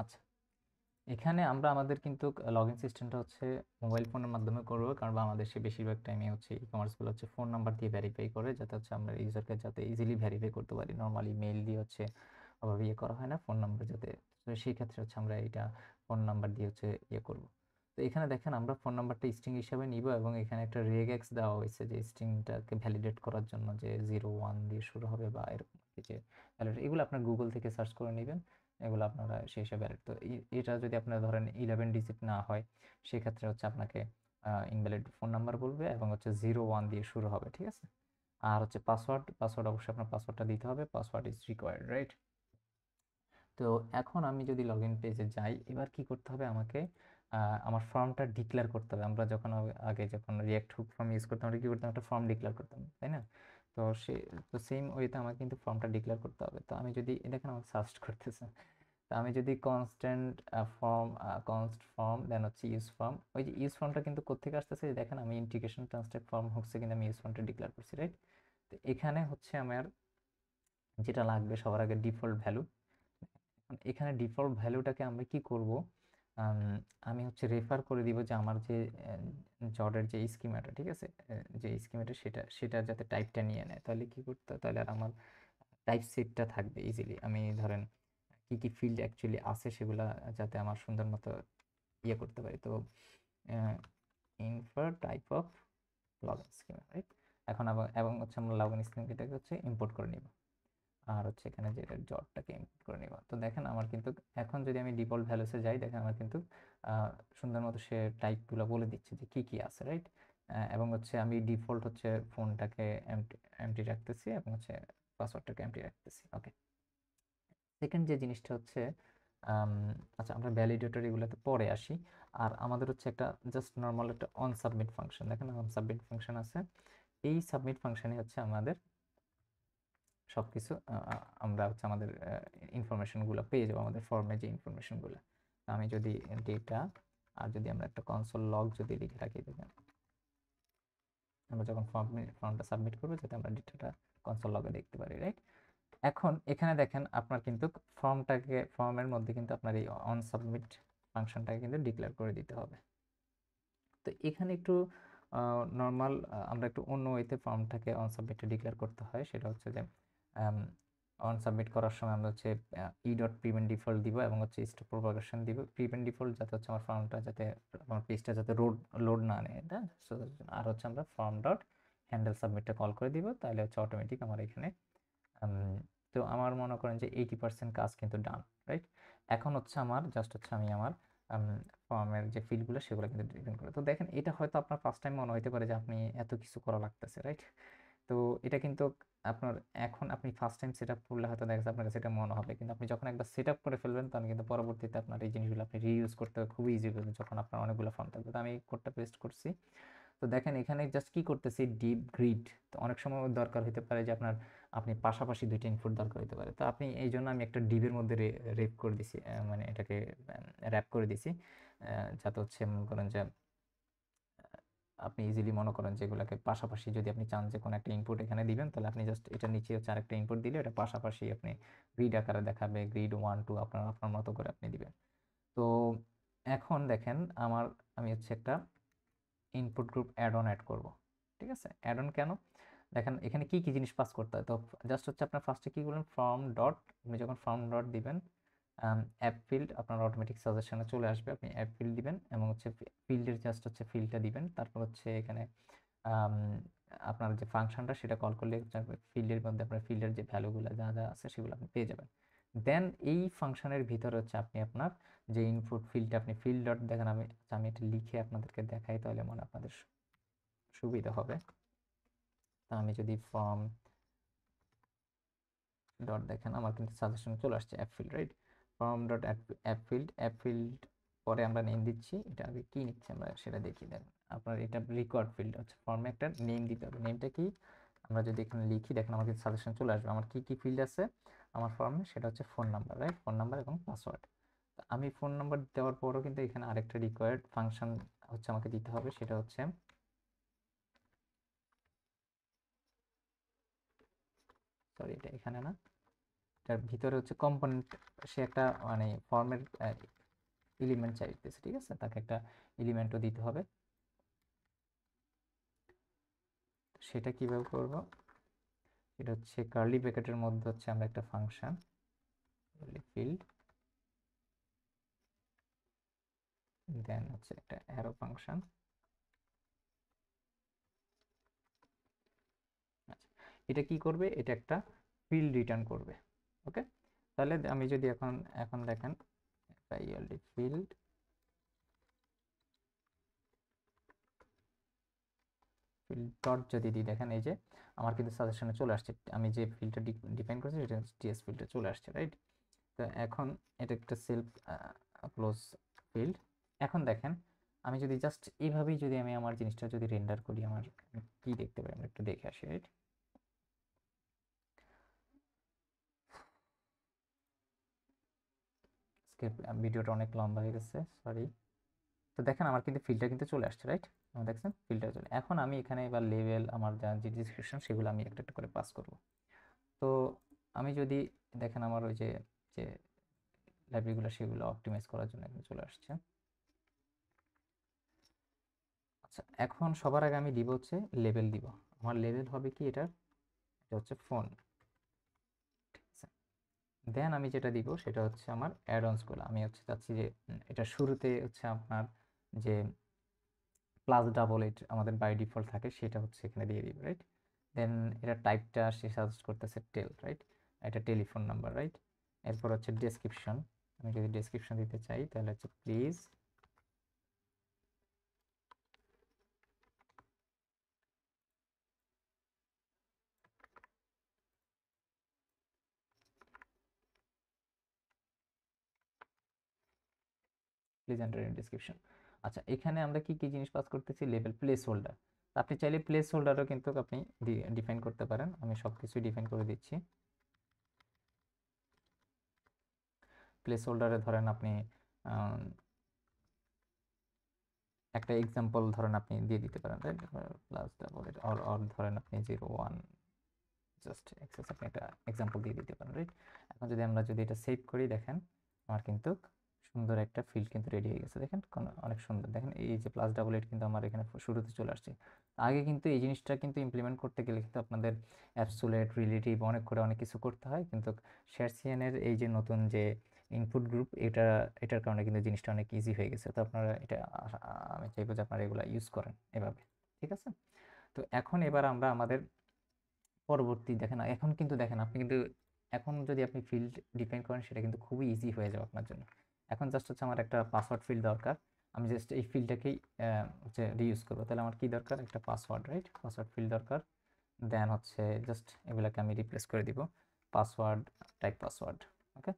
আচ্ছা, এখানে আমরা আমাদের কিন্তু লগ ইন সিস্টেমটা হচ্ছে মোবাইল ফোনের মাধ্যমে করবো, কারণ বাংলাদেশে বেশিরভাগ টাইমে হচ্ছে ই কমার্সগুলো হচ্ছে ফোন নাম্বার দিয়ে ভেরিফাই করে, যাতে হচ্ছে আমরা ইউজারকে যাতে ইজিলি ভেরিফাই করতে পারি। নর্মালি মেইল দিয়ে হচ্ছে ওভাবে ইয়ে করা হয় না, ফোন নাম্বার যাতে, তো সেই ক্ষেত্রে হচ্ছে আমরা এটা ফোন নাম্বার দিয়ে হচ্ছে ইয়ে করব। তো এখানে দেখেন আমরা ফোন নাম্বারটা স্ট্রিং হিসাবে নিব, এবং এখানে একটা রেগেক্স দেওয়া হয়েছে যে স্ট্রিংটাকে ভ্যালিডেট করার জন্য, যে 01 দিয়ে শুরু হবে বা এরকম যে ভ্যালিড, এগুলো আপনার গুগল থেকে সার্চ করে নেবেন। এগুলো আপনারা সেই হিসাবে add। তো এটা যদি আপনারা ধরেন 11 ডিজিট না হয়, সেক্ষেত্রে হচ্ছে আপনাকে ইনভ্যালিড ফোন নাম্বার বলবে এবং হচ্ছে 01 দিয়ে শুরু হবে, ঠিক আছে। আর হচ্ছে পাসওয়ার্ড, পাসওয়ার্ড অবশ্যই আপনার পাসওয়ার্ডটা দিতে হবে, পাসওয়ার্ড ইজ রিকোয়ার্ড, রাইট। তো এখন আমি যদি লগ ইন পেজে যাই, এবার কি করতে হবে আমাকে, আমার ফর্মটা ডিক্লেয়ার করতে হবে। আমরা যখন আগে যখন রিয়াক্ট হুক ফর্ম ইউজ করতাম, আমরা কি করতাম, একটা ফর্ম ডিক্লেয়ার করতাম, তাই না? তো তো সেম ওয়েতে আমাকে কিন্তু ফর্মটা ডিক্লেয়ার করতে হবে। তো আমি যদি দেখেন আমাকে সার্চ করতেছে, তো আমি যদি কনস্ট্যান্ট ফর্ম, কনস্ট ফর্ম দেন হচ্ছে ইউজ ফর্ম, ওই যে ইউজ ফর্মটা কিন্তু কোত্থেকে আসতেছে, দেখেন আমি ইন্টিগ্রেশন ট্রান্সলেট ফর্ম হচ্ছে কিন্তু আমি ইউজ ফর্মটা ডিক্লেয়ার করছি, রাইট। তো এখানে হচ্ছে আমার যেটা লাগবে সবার আগে ডিফল্ট ভ্যালু। এখানে ডিফল্ট ভ্যালুটাকে আমরা কি করব, আমি হচ্ছে রেফার করে দিব যে আমার যে জডের যে স্কিমাটা, ঠিক আছে, যে স্কিমাটা সেটা সেটা যাতে টাইপটা নিয়ে নেয়, তাহলে কি করতে হয়, তাহলে আর আমার টাইপ সেটটা থাকবে ইজিলি। আমি ধরেন কি কি ফিল্ড অ্যাকচুয়ালি আছে সেগুলা যাতে আমার সুন্দর মতো ইয়ে করতে পারি। তো infer type of login schema, right. এখন আবার এবং হচ্ছে আমরা লগইন স্কিমটাকে হচ্ছে ইম্পোর্ট করে নিব, আর হচ্ছে এখানে যে জবটাকে ইম্পোর্ট করে নিব। তো দেখেন আমার কিন্তু এখন যদি আমি ডিফল্ট ভ্যালুসে যাই, দেখেন আমার কিন্তু সুন্দর মতো সে টাইপগুলো বলে দিচ্ছে যে কি কি আছে, রাইট। এবং হচ্ছে আমি ডিফল্ট হচ্ছে ফোনটাকে এমটি রাখতেছি এবং হচ্ছে পাসওয়ার্ডটাকে এমটি রাখতেছি, ওকে। সেকেন্ড যে জিনিসটা হচ্ছে, আচ্ছা আমরা ভ্যালিডেটর এগুলোতে পরে আসি। আর আমাদের হচ্ছে একটা জাস্ট নর্মাল একটা অন সাবমিট ফাংশন, দেখেন অন সাবমিট ফাংশন আছে। এই সাবমিট ফাংশনে হচ্ছে আমাদের সবকিছু আমরা হচ্ছে আমাদের ইনফরমেশনগুলো পেয়ে যাবো, আমাদের ফর্মে যে ইনফরমেশনগুলো। আমি যদি ডেটা, আর যদি আমরা একটা কনসোল লগ যদি লিখে রাখি, দেখেন আমরা যখন ফর্মটা সাবমিট করবো যাতে আমরা ডেটাটা কনসোল লগে দেখতে পারি, রাইট। এখন এখানে দেখেন আপনার কিন্তু ফর্মের মধ্যে কিন্তু আপনার এই অন সাবমিট ফাংশনটাকে কিন্তু ডিক্লেয়ার করে দিতে হবে। তো এখানে একটু নর্মাল, আমরা একটু অন্য ওয়েতে ফর্মটাকে অন সাবমিটে ডিক্লেয়ার করতে হয়। সেটা হচ্ছে যে অন সাবমিট করার সময় আমরা হচ্ছে ই ডট প্রিভেন্ট ডিফল্ট দিব এবং হচ্ছে স্টপ প্রপাগেশন দিব। প্রিভেন্ট ডিফল্ট যাতে হচ্ছে আমার ফর্মটা যাতে, আমার পেজটা যাতে লোড না নেয়, এটা। আর হচ্ছে আমরা ফর্ম ডট হ্যান্ডেল সাবমিটটা কল করে দিব, তাহলে হচ্ছে অটোমেটিক আমার এখানে তো আমার মনে করেন যে 80% কাজ কিন্তু ডান, রাইট। এখন হচ্ছে আমার জাস্ট হচ্ছে আমি আমার ফর্মের যে ফিল্ডগুলো সেগুলো কিন্তু ডিফাইন করে। তো দেখেন এটা হয়তো আপনার ফার্স্ট টাইম মনে হতে পারে যে আপনি এত কিছু করা লাগতেছে, রাইট। তো এটা কিন্তু আপনার এখন আপনি ফার্স্ট টাইম সেট আপ করলে হয়তো দেখা যাচ্ছে আপনার কাছে এটা মনে হবে, কিন্তু আপনি যখন একবার সেট আপ করে ফেলবেন তখন কিন্তু পরবর্তীতে আপনার এই জিনিসগুলো আপনি রিইউজ করতে খুবই ইজি হবে, যখন আপনার অনেকগুলো ফর্ম থাকবে। তো আমি কোডটা পেস্ট করছি। তো দেখেন এখানে জাস্ট কি করতেছি, ডিপ গ্রিড। তো অনেক সময় দরকার হতে পারে যে আপনার আপনি পাশাপাশি দুইটা ইনপুট দরকার হতে পারে। তো আপনি এই জন্য আমি একটা ডিবের মধ্যে রেপ করে দিছি, মানে এটাকে র্যাপ করে দিছি, যাতে হচ্ছে মনে করেন যে আপনি ইজিলি মনে করেন যেগুলোকে পাশাপাশি যদি আপনি চান যে কোনো একটা ইনপুট এখানে দিবেন, তাহলে আপনি জাস্ট এটা নিচে হচ্ছে আরেকটা ইনপুট দিলে এটা পাশাপাশি আপনি গ্রিড আকারে দেখাবে, গ্রিড 1 2 আপনার আপনার মতো করে আপনি দিবেন। তো এখন দেখেন আমি হচ্ছে একটা input group add on add করব, ঠিক আছে। অ্যাড অন কেন, দেখেন এখানে কি কি জিনিস পাস করতে হয়। তো জাস্ট হচ্ছে আপনার ফার্স্টে কি করবেন, ফর্ম ডট, আপনি যখন ফর্ম ডট দিবেন অ্যাপ ফিল্ড আপনার অটোমেটিক সাজেশনে চলে আসবে, আপনি অ্যাপ ফিল্ড দিবেন এবং হচ্ছে ফিল্ডের জাস্ট হচ্ছে ফিল্ডটা দিবেন। তারপর হচ্ছে এখানে আম, আপনার যে ফাংশনটা সেটা কল করলে ফিল্ডের মধ্যে আপনার ফিল্ডের যে ভ্যালুগুলো যা যা আছে সেগুলো আপনি পেয়ে যাবেন। দেন এই ফাংশনের ভিতরে হচ্ছে আপনি আপনার যে ইনপুট ফিল্ডটা আপনি ফিল্ড ডট দেখেন, আমি এটা লিখে আপনাদেরকে দেখাই তাহলে মনে আপনাদের সুবিধা হবে। তো আমি যদি ফর্ম ডট দেখেন আমার কিন্তু সাজেশন চলে আসছে app field, right. Form dot app field পরে আমরা নেম দিচ্ছি, এটা আগে কি নিচ্ছে আমরা সেটা দেখি। দেখেন আপনার এটা রিকোয়ার্ড ফিল্ড হচ্ছে, ফর্মে একটা নেম দিতে হবে। নেমটা কি, আমরা যদি এখানে লিখি দেখেন আমার কিন্তু সাজেশন চলে আসবে। আমার কি কি ফিল্ড আছে আমার ফর্মে, সেটা হচ্ছে phone number, right, phone number এবং পাসওয়ার্ড। আমি ফোন নাম্বার দেওয়ার পরও কিন্তু এখানে আরেকটা রিকোয়ার্ড ফাংশন হচ্ছে আমাকে দিতে হবে, সেটা হচ্ছে সরি এটা এখানে না, এটার ভিতরে হচ্ছে কম্পোনেন্ট, সে একটা মানে ফর্মের এলিমেন্ট চাইতেছে, ঠিক আছে, তাকে একটা এলিমেন্টও দিতে হবে। সেটা কিভাবে করব, এটা হচ্ছে কার্লি ব্র্যাকেটের মধ্যে হচ্ছে আমরা একটা ফাংশন ফিল্ড, দেন হচ্ছে একটা অ্যারো ফাংশন। আচ্ছা, এটা কি করবে, এটা একটা ফিল্ড রিটার্ন করবে, ওকে। তাহলে আমি যদি এখন এখন দেখেন ইএলডি ফিল্ড ফিল্ড ডট যদি দিই, দেখেন এই যে আমার কিন্তু সাজেশনে চলে আসছে, আমি যে ফিল্ডটা ডিফাইন করেছি সেটা টিএস ফিল্ডে চলে আসছে, রাইট? তো এখন এটা একটা সেলফ ক্লোজ ফিল্ড। এখন দেখেন আমি যদি জাস্ট এইভাবেই যদি আমি আমার জিনিসটা যদি রেন্ডার করি, আমার কি দেখতে পাই আমরা একটু দেখে আসি, রাইট? ভিডিওটা অনেক লম্বা হয়ে গেছে, সরি। তো দেখেন আমার কিন্তু ফিল্ডটা কিন্তু চলে আসছে, রাইট? দেখছেন ফিল্ডটা চলে, এখন আমি এখানে এবার লেভেল আমার যা যে ডিসক্রিপশন সেগুলো আমি একটা একটা করে পাস করব। তো আমি যদি দেখেন আমার ওই যে যে লাইব্রেরিগুলো সেগুলো অপটিমাইজ করার জন্য এখানে চলে আসছে। আচ্ছা, এখন সবার আগে আমি দিব হচ্ছে লেভেল দিব। আমার লেভেল হবে কি এটার, এটা হচ্ছে ফোন, ঠিক আছে? দেন আমি যেটা দিব সেটা হচ্ছে আমার অ্যাডঅনসগুলো, আমি হচ্ছে চাচ্ছি যে এটা শুরুতে হচ্ছে আপনার যে +88 আমাদের বাই ডিফল্ট থাকে সেটা হচ্ছে এখানে দিয়ে দিব, রাইট? দেন এটা টাইপটা সে সাজেস্ট করতেছে টেল, রাইট? এটা টেলিফোন নাম্বার, রাইট? এরপর হচ্ছে ডেসক্রিপশন, আমি যদি ডেসক্রিপশন দিতে চাই তাহলে হচ্ছে please please enter in description. আচ্ছা, এখানে আমরা কি কি জিনিস পাস করতেছি, লেভেল প্লেস হোল্ডার। আপনি চাইলে প্লেস হোল্ডারও কিন্তু আপনি ডিফাইন করতে পারেন, আমি সব কিছুই ডিফাইন করে দিচ্ছি। প্লেস হোল্ডারে ধরেন আপনি একটা এক্সাম্পল ধরেন আপনি দিয়ে দিতে পারেন, রাইট? +88 অর ধরেন আপনি 01 জাস্ট এক্সেস, আপনি একটা এক্সাম্পল দিয়ে দিতে পারেন, রাইট? এখন যদি আমরা যদি এটা সেভ করি, দেখেন আমার কিন্তু সুন্দর একটা ফিল্ড কিন্তু রেডি হয়ে গেছে, দেখেন অনেক সুন্দর। দেখেন এই যে +88 কিন্তু আমার এখানে শুরুতে চলে আসছে। আগে কিন্তু এই জিনিসটা কিন্তু ইমপ্লিমেন্ট করতে গেলে কিন্তু আপনাদের অ্যাবসোলিউট রিলেটিভ অনেক করে অনেক কিছু করতে হয়, কিন্তু শেয়ারসিয়ানের এই যে নতুন যে ইনপুট গ্রুপ, এটার কারণে কিন্তু জিনিসটা অনেক ইজি হয়ে গেছে। তো আপনারা এটা আমি চাইবো যে আপনারা এগুলো ইউজ করেন এভাবে, ঠিক আছে? তো এখন এবার আমরা আমাদের পরবর্তী দেখেন, এখন কিন্তু দেখেন আপনি কিন্তু এখন যদি আপনি ফিল্ড ডিফাইন করেন সেটা কিন্তু খুবই ইজি হয়ে যাবে আপনার জন্য। এখন জাস্ট হচ্ছে আমার একটা পাসওয়ার্ড ফিল্ড দরকার, আমি জাস্ট এই ফিল্ডটাকেই হচ্ছে রিইউজ করবো। তাহলে আমার কি দরকার, একটা পাসওয়ার্ড, রাইট? পাসওয়ার্ড ফিল্ড দরকার। দেন হচ্ছে জাস্ট এগুলাকে আমি রিপ্লেস করে দিব, পাসওয়ার্ড টাইপ পাসওয়ার্ড, ওকে?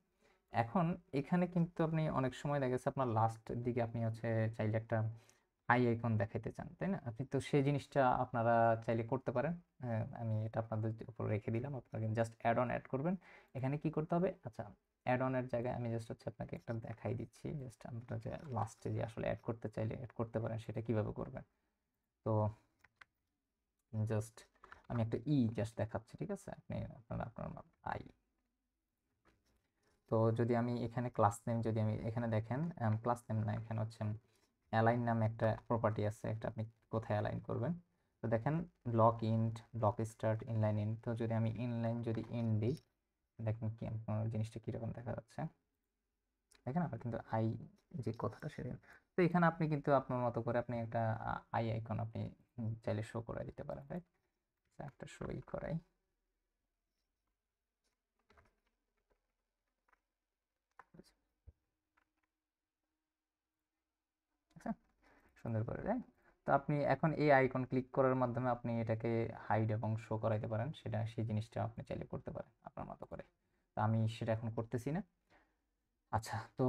এখন এখানে কিন্তু আপনি অনেক সময় দেখা গেছে আপনার লাস্ট দিকে আপনি হচ্ছে চাইলে একটা আই আইকন দেখাইতে চান, তাই না? আপনি তো সেই জিনিসটা আপনারা চাইলে করতে পারেন। আমি এটা আপনাদের উপর রেখে দিলাম, আপনারা জাস্ট অ্যাড অন অ্যাড করবেন। এখানে কি করতে হবে, আচ্ছা, অ্যাড অনের জায়গায় আমি জাস্ট হচ্ছে আপনাকে একটা দেখাই দিচ্ছি, জাস্ট আমরা যে লাস্টে যে আসলে অ্যাড করতে চাইলে অ্যাড করতে পারেন সেটা কিভাবে করবেন। তো জাস্ট আমি একটা জাস্ট দেখাচ্ছি, ঠিক আছে? আপনি আপনার আই। তো যদি আমি এখানে ক্লাস নেম, যদি আমি এখানে দেখেন ক্লাস নেম না, এখানে হচ্ছে অ্যালাইন নামে একটা প্রপার্টি আছে, একটা আপনি কোথায় অ্যালাইন করবেন। তো দেখেন block int, block start, inline int. তো যদি আমি ইনলাইন যদি ইন দিই, দেখেন কি আপনার জিনিসটা কীরকম দেখা যাচ্ছে। দেখেন আমার কিন্তু আই যে কথাটা সেটা, তো এখানে আপনি কিন্তু আপনার মতো করে আপনি একটা আই আইকন আপনি চাইলে শো করে দিতে পারেন, রাইট? একটা শোই করাই, আচ্ছা, সুন্দর করে, রাইট? তো আপনি এখন এই আইকন ক্লিক করার মাধ্যমে আপনি এটাকে হাইড এবং শো করাইতে পারেন, সেটা সেই জিনিসটা আপনি চাইলে করতে পারেন আপনার মতো করে। তো আমি সেটা এখন করতেছি না। আচ্ছা, তো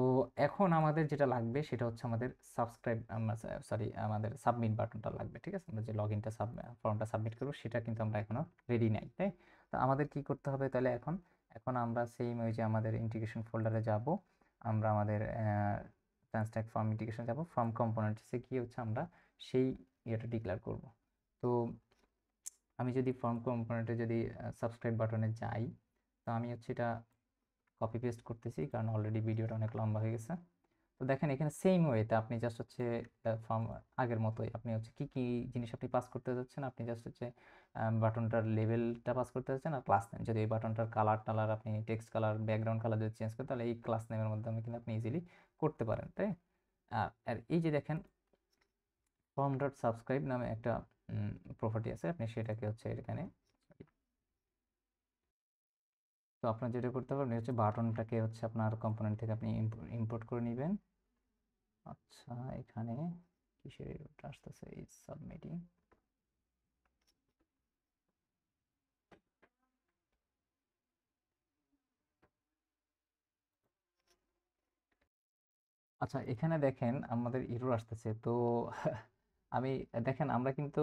এখন আমাদের যেটা লাগবে সেটা হচ্ছে আমাদের সাবস্ক্রাইব, সরি, আমাদের সাবমিট বাটনটা লাগবে, ঠিক আছে? আমরা যে লগ ইনটা ফর্মটা সাবমিট করবো সেটা কিন্তু আমরা এখনো রেডি নাই, তাই? তো আমাদের কি করতে হবে তাহলে এখন, এখন আমরা সেম ওই যে আমাদের ইন্টিগ্রেশন ফোল্ডারে যাব, আমরা আমাদের ট্রান্সট্যাক ফর্ম ইন্টিগ্রেশন যাব, ফর্ম কম্পোনেন্টসে গিয়ে হচ্ছে আমরা সেই ইয়েটা ডিক্লেয়ার করব। তো আমি যদি ফর্ম কম্পোনেন্টে যদি সাবস্ক্রাইব বাটনে যাই, তো আমি হচ্ছে এটা কপি পেস্ট করতেছি কারণ অলরেডি ভিডিওটা অনেক লম্বা হয়ে গেছে। তো দেখেন এখানে সেম ওয়েতে আপনি জাস্ট হচ্ছে ফর্ম আগের মতোই আপনি হচ্ছে কি কি জিনিস আপনি পাস করতে যাচ্ছেন, আপনি জাস্ট হচ্ছে বাটনটার লেভেলটা পাস করতে যাচ্ছেন আর ক্লাস নেম, যদি এই বাটনটার কালার টালার আপনি টেক্সট কালার ব্যাকগ্রাউন্ড কালার যদি চেঞ্জ করেন তাহলে এই ক্লাস নেমের মাধ্যমে কিন্তু আপনি ইজিলি করতে পারেন, তাই? আর এই যে দেখেন ফর্ম ডট সাবস্ক্রাইব নামে একটা প্রপার্টি আছে, আপনি সেটাকে হচ্ছে এখানে তো আপনার যেটা করতে পারবেন হচ্ছে বাটনটাকে হচ্ছে আপনার কম্পোনেন্ট থেকে আপনি ইম্পোর্ট করে নেবেন। আচ্ছা, এখানে কিসের এররটা আসতেছে, ইজ সাবমিটিং। আচ্ছা, এখানে দেখেন আমাদের এরর আসতেছে তো আমি দেখেন আমরা কিন্তু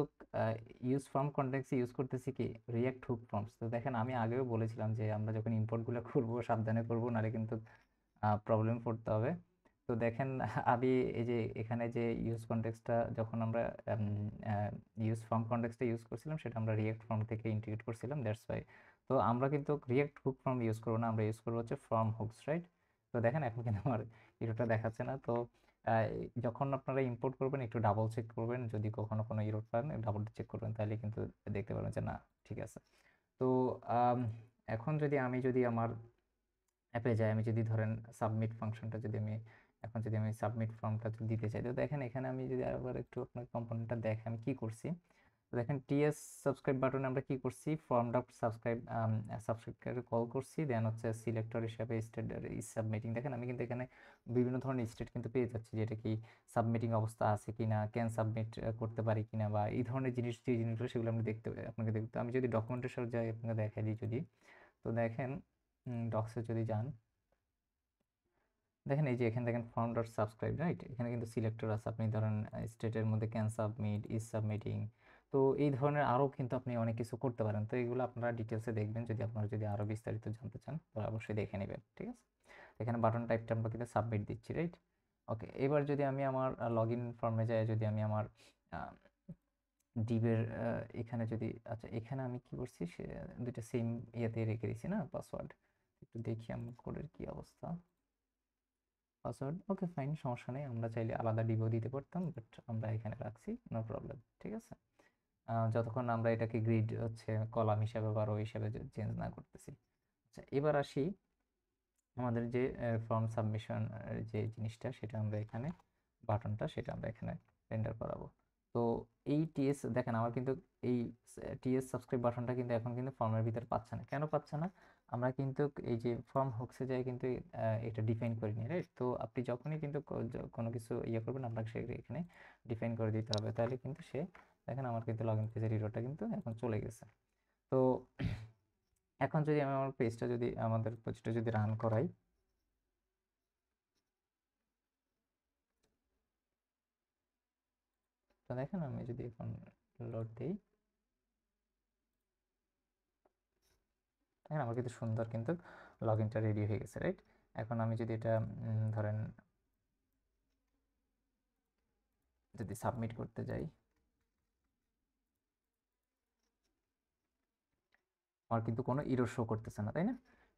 ইউজ ফর্ম কনটেক্সট ইউজ করতেছি কি রিয়াক্ট হুক ফর্মস। তো দেখেন আমি আগেও বলেছিলাম যে আমরা যখন ইম্পোর্টগুলো করব সাবধানে করব, নাহলে কিন্তু প্রবলেম পড়তে হবে। তো দেখেন আমি এই যে এখানে যে ইউজ কনটেক্সটটা যখন আমরা ইউজ ফর্ম কনটেক্সটটা ইউজ করছিলাম সেটা আমরা রিয়াক্ট ফর্ম থেকে ইন্টিগ্রেট করছিলাম, দ্যাটস ওয়াই। তো আমরা কিন্তু রিয়াক্ট হুক ফর্ম ইউজ করবো না, আমরা ইউজ করবো হচ্ছে ফর্ম হুকস, রাইট? তো দেখেন এখন কিন্তু আমার ইরোটা দেখাচ্ছে না। তো আহ, যখন আপনারা ইম্পোর্ট করবেন একটু ডাবল চেক করবেন, যদি কখনো কোনো ইরোর পান ডাবল চেক করবেন, তাহলে কিন্তু দেখতে পারবেন যে না, ঠিক আছে। তো আম, এখন যদি আমার অ্যাপে যাই, আমি যদি ধরেন সাবমিট ফাংশনটা যদি আমি এখন যদি আমি সাবমিট ফর্মটা দিতে চাই, তো দেখেন এখানে আমি যদি আবার একটু আপনার কম্পোনেন্টটা দেখে আমি কি করছি। তো দেখেন টিএস সাবস্ক্রাইব বাটনে আমরা কি করছি, form dot subscribe subscribe call করছি, দেন হচ্ছে সিলেক্টর হিসাবে স্টেট ইজ সাবমিটিং। দেখেন আমি কিন্তু এখানে বিভিন্ন ধরনের স্টেট কিন্তু পেয়ে যাচ্ছি, যেটা কি সাবমিটিং অবস্থা আছে কিনা, ক্যান সাবমিট করতে পারি কিনা, বা এই ধরনের যে জিনিসগুলো সেগুলো আমি আপনাকে দেখতে। আমি যদি ডকুমেন্টের সাথে যাই আপনাকে দেখাই দিই যদি, তো দেখেন ডক্সে যদি যান, দেখেন এই যে এখানে দেখেন ফর্ম ডট সাবস্ক্রাইব, রাইট? এখানে কিন্তু সিলেক্টর আছে, আপনি ধরেন স্টেটের মধ্যে ক্যান সাবমিট, ইজ সাবমিটিং। তো এই ধরনের আরও কিন্তু আপনি অনেক কিছু করতে পারেন। তো এগুলো আপনারা ডিটেলসে দেখবেন, যদি আপনারা যদি আরও বিস্তারিত জানতে চান তো অবশ্যই দেখে নেবেন, ঠিক আছে? এখানে বাটন টাইপটা আমরা কিন্তু সাবমিট দিচ্ছি, রাইট? ওকে, এবার যদি আমি আমার লগ ইন ফর্মে যাই, যদি আমি আমার ডিবের এখানে যদি, আচ্ছা এখানে আমি কি করছি, সে দুইটা সেম ইয়েতে রেখে দিছি না পাসওয়ার্ড। একটু দেখি আমার কোডের কি অবস্থা। পাসওয়ার্ড ওকে, ফাইন, সমস্যা নেই, আমরা চাইলে আলাদা ডিবও দিতে পারতাম, বাট আমরা এখানে রাখছি, নো প্রবলেম, ঠিক আছে। যতক্ষণ আমরা এটাকে গ্রিড হচ্ছে কলাম হিসাবে বা রো হিসাবে চেঞ্জ না করতেছি। আচ্ছা, এবার আসি আমাদের যে ফর্ম সাবমিশন যে জিনিসটা, সেটা আমরা এখানে বাটনটা সেটা আমরা এখানে রেন্ডার করাবো। তো এই টিএস দেখেন আমার কিন্তু এই টিএস সাবস্ক্রাইব বাটনটা কিন্তু এখন কিন্তু ফর্মের ভিতর পাচ্ছে না। কেন পাচ্ছে না? আমরা কিন্তু এই যে ফর্ম হুকসে যাই কিন্তু এটা ডিফাইন করিনি, রাইট? তো আপনি যখনই কিন্তু কোনো কিছু ইয়ে করবেন আপনাকে সে এখানে ডিফাইন করে দিতে হবে, তাহলে কিন্তু সে, দেখেন আমার কিন্তু লগ ইন পেজের ইরোটা কিন্তু এখন চলে গেছে। তো এখন যদি আমি আমার পেজটা যদি আমাদের পেজটা যদি রান করাই, তো দেখেন আমি যদি এখন লোড দিই, দেখেন আমার কিন্তু সুন্দর কিন্তু লগ ইনটা রেডি হয়ে গেছে, রাইট? এখন আমি যদি এটা ধরেন যদি সাবমিট করতে যাই, আমার কিন্তু কোনো ইরর শো করতেছে না, তাই না?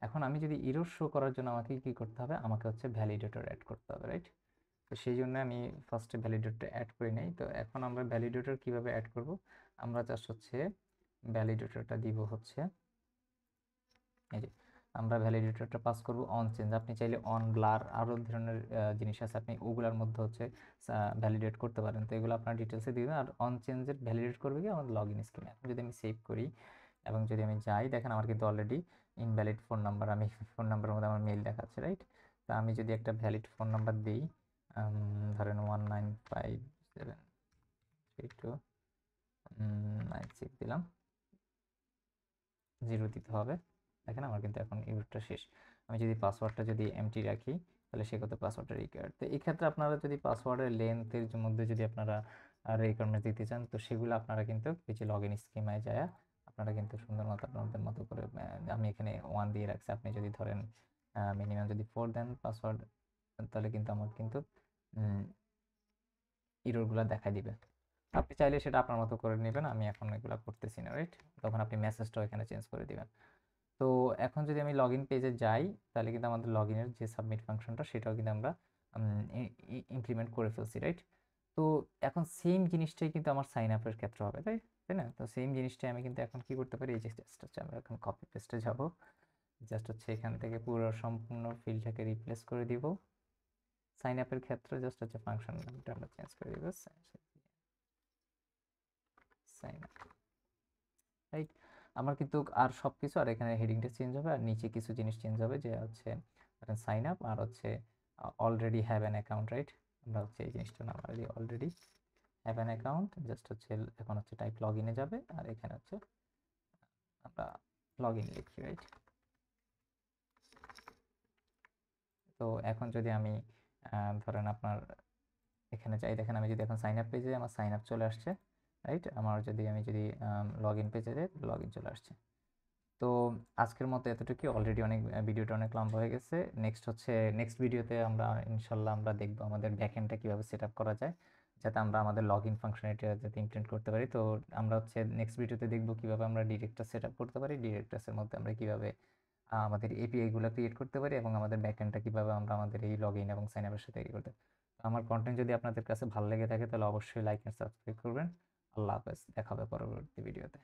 এখন আমি যদি ইরর শো করার জন্য আমাকে কি করতে হবে, আমাকে হচ্ছে ভ্যালিডেটর অ্যাড করতে হবে, রাইট? তো সেই জন্য আমি ফার্স্টে ভ্যালিডেটরটা অ্যাড করে নেই। তো এখন আমরা ভ্যালিডেটর কিভাবে অ্যাড করব, আমরা জাস্ট হচ্ছে ভ্যালিডেটরটা দিব হচ্ছে এই যে, আমরা ভ্যালিডেটরটা পাস করব অন চেঞ্জ। আপনি চাইলে অন ব্লার আরও ধরনের জিনিস আছে, আপনি ওগুলার মধ্যে হচ্ছে ভ্যালিডেট করতে পারেন। তো এগুলো আপনার ডিটেলসে দিবেন। আর অন চেঞ্জের ভ্যালিডেট করবে কি আমাদের লগ ইন স্কিমে। এখন যদি আমি সেভ করি এবং যদি আমি যাই, দেখেন আমার কিন্তু অলরেডি ইনভ্যালিড ফোন নাম্বার, আমি ফোন নাম্বারের মধ্যে আমার মেল দেখাচ্ছে, রাইট? তো আমি যদি একটা ভ্যালিড ফোন নাম্বার দিই, ধরেন 19573296 দিলাম, 0 দিতে হবে। দেখেন আমার কিন্তু এখন ইউজটা শেষ। আমি যদি পাসওয়ার্ডটা যদি এমটি রাখি, তাহলে সেক্ষেত্রে পাসওয়ার্ডটা রিকোয়ার্ড। তো এই ক্ষেত্রে আপনারা যদি পাসওয়ার্ডের লেন্থের মধ্যে যদি আপনারা রিকোয়ারমেন্ট দিতে চান, তো সেগুলো আপনারা কিন্তু এই যে লগ ইন স্কিমায় যায় আপনারা কিন্তু সুন্দর মতো আপনাদের মতো করে, আমি এখানে 1 দিয়ে রাখছি, আপনি যদি ধরেন মিনিমাম যদি 4 দেন পাসওয়ার্ড, তাহলে কিন্তু আমার কিন্তু ইররগুলো দেখা দিবে। আপনি চাইলে সেটা আপনার মতো করে নেবেন, আমি এখন এগুলো করতেছি না, রাইট? তখন আপনি মেসেজটাও এখানে চেঞ্জ করে দিবেন। তো এখন যদি আমি লগ ইন পেজে যাই, তাহলে কিন্তু আমাদের লগ ইনের যে সাবমিট ফাংশনটা সেটাও কিন্তু আমরা ইমপ্লিমেন্ট করে ফেলছি, রাইট? তো এখন সেম জিনিসটাই কিন্তু আমার সাইন আপের ক্ষেত্রে হবে, তাই তাই না? তো সেম জিনিসটাই আমি কিন্তু এখন কি করতে পারি, এই যে জাস্ট হচ্ছে আমরা এখন কপি পেস্টে যাব, জাস্ট হচ্ছে এখান থেকে পুরো সম্পূর্ণ ফিল্ডটাকে রিপ্লেস করে দিব। সাইন আপের ক্ষেত্রে জাস্ট হচ্ছে ফাংশন নামটা আমরা চেঞ্জ করে দিব, সাইন আপ, রাইট? আমার কিন্তু আর সবকিছু, আর এখানে হেডিংটা চেঞ্জ হবে আর নিচে কিছু জিনিস চেঞ্জ হবে, যে হচ্ছে সাইন আপ আর হচ্ছে already have an account, right? আমরা হচ্ছে এই জিনিসটা না already have an account, just হচ্ছে এখন হচ্ছে টাইপ লগ ইনে যাবে, আর এখানে হচ্ছে আমরা লগ ইন লিখি, রাইট? তো এখন যদি আমি ধরেন আপনার এখানে যাই, দেখেন আমি যদি এখন সাইন আপ পেজে, আমার সাইন আপ চলে আসছে, রাইট? আমার যদি আমি যদি লগ ইন পেজে যাই, লগ ইন চলে আসছে। তো আজকের মতো এতটুকু, অলরেডি অনেক ভিডিওটা অনেক লম্বা হয়ে গেছে। নেক্সট ভিডিওতে আমরা ইনশাল্লাহ আমরা দেখবো আমাদের ব্যাকএন্ডটা কীভাবে সেট আপ করা যায়, যাতে আমরা আমাদের লগ ইন ফাংশনালিটি যাতে ইমপ্লিমেন্ট করতে পারি। তো আমরা হচ্ছে নেক্সট ভিডিওতে দেখবো কীভাবে আমরা ডিরেক্টর সেট আপ করতে পারি, ডিরেক্টরসের মধ্যে আমরা কীভাবে আমাদের এপিআইগুলো ক্রিয়েট করতে পারি, এবং আমাদের ব্যাকএন্ডটা কীভাবে আমরা আমাদের এই লগ ইন এবং সাইন আপের সাথে করতে। আমার কন্টেন্ট যদি আপনাদের কাছে ভালো লেগে থাকে তাহলে অবশ্যই লাইক এন্ড সাবস্ক্রাইব করবেন। আল্লাহ হাফেজ, দেখা হবে পরবর্তী ভিডিওতে।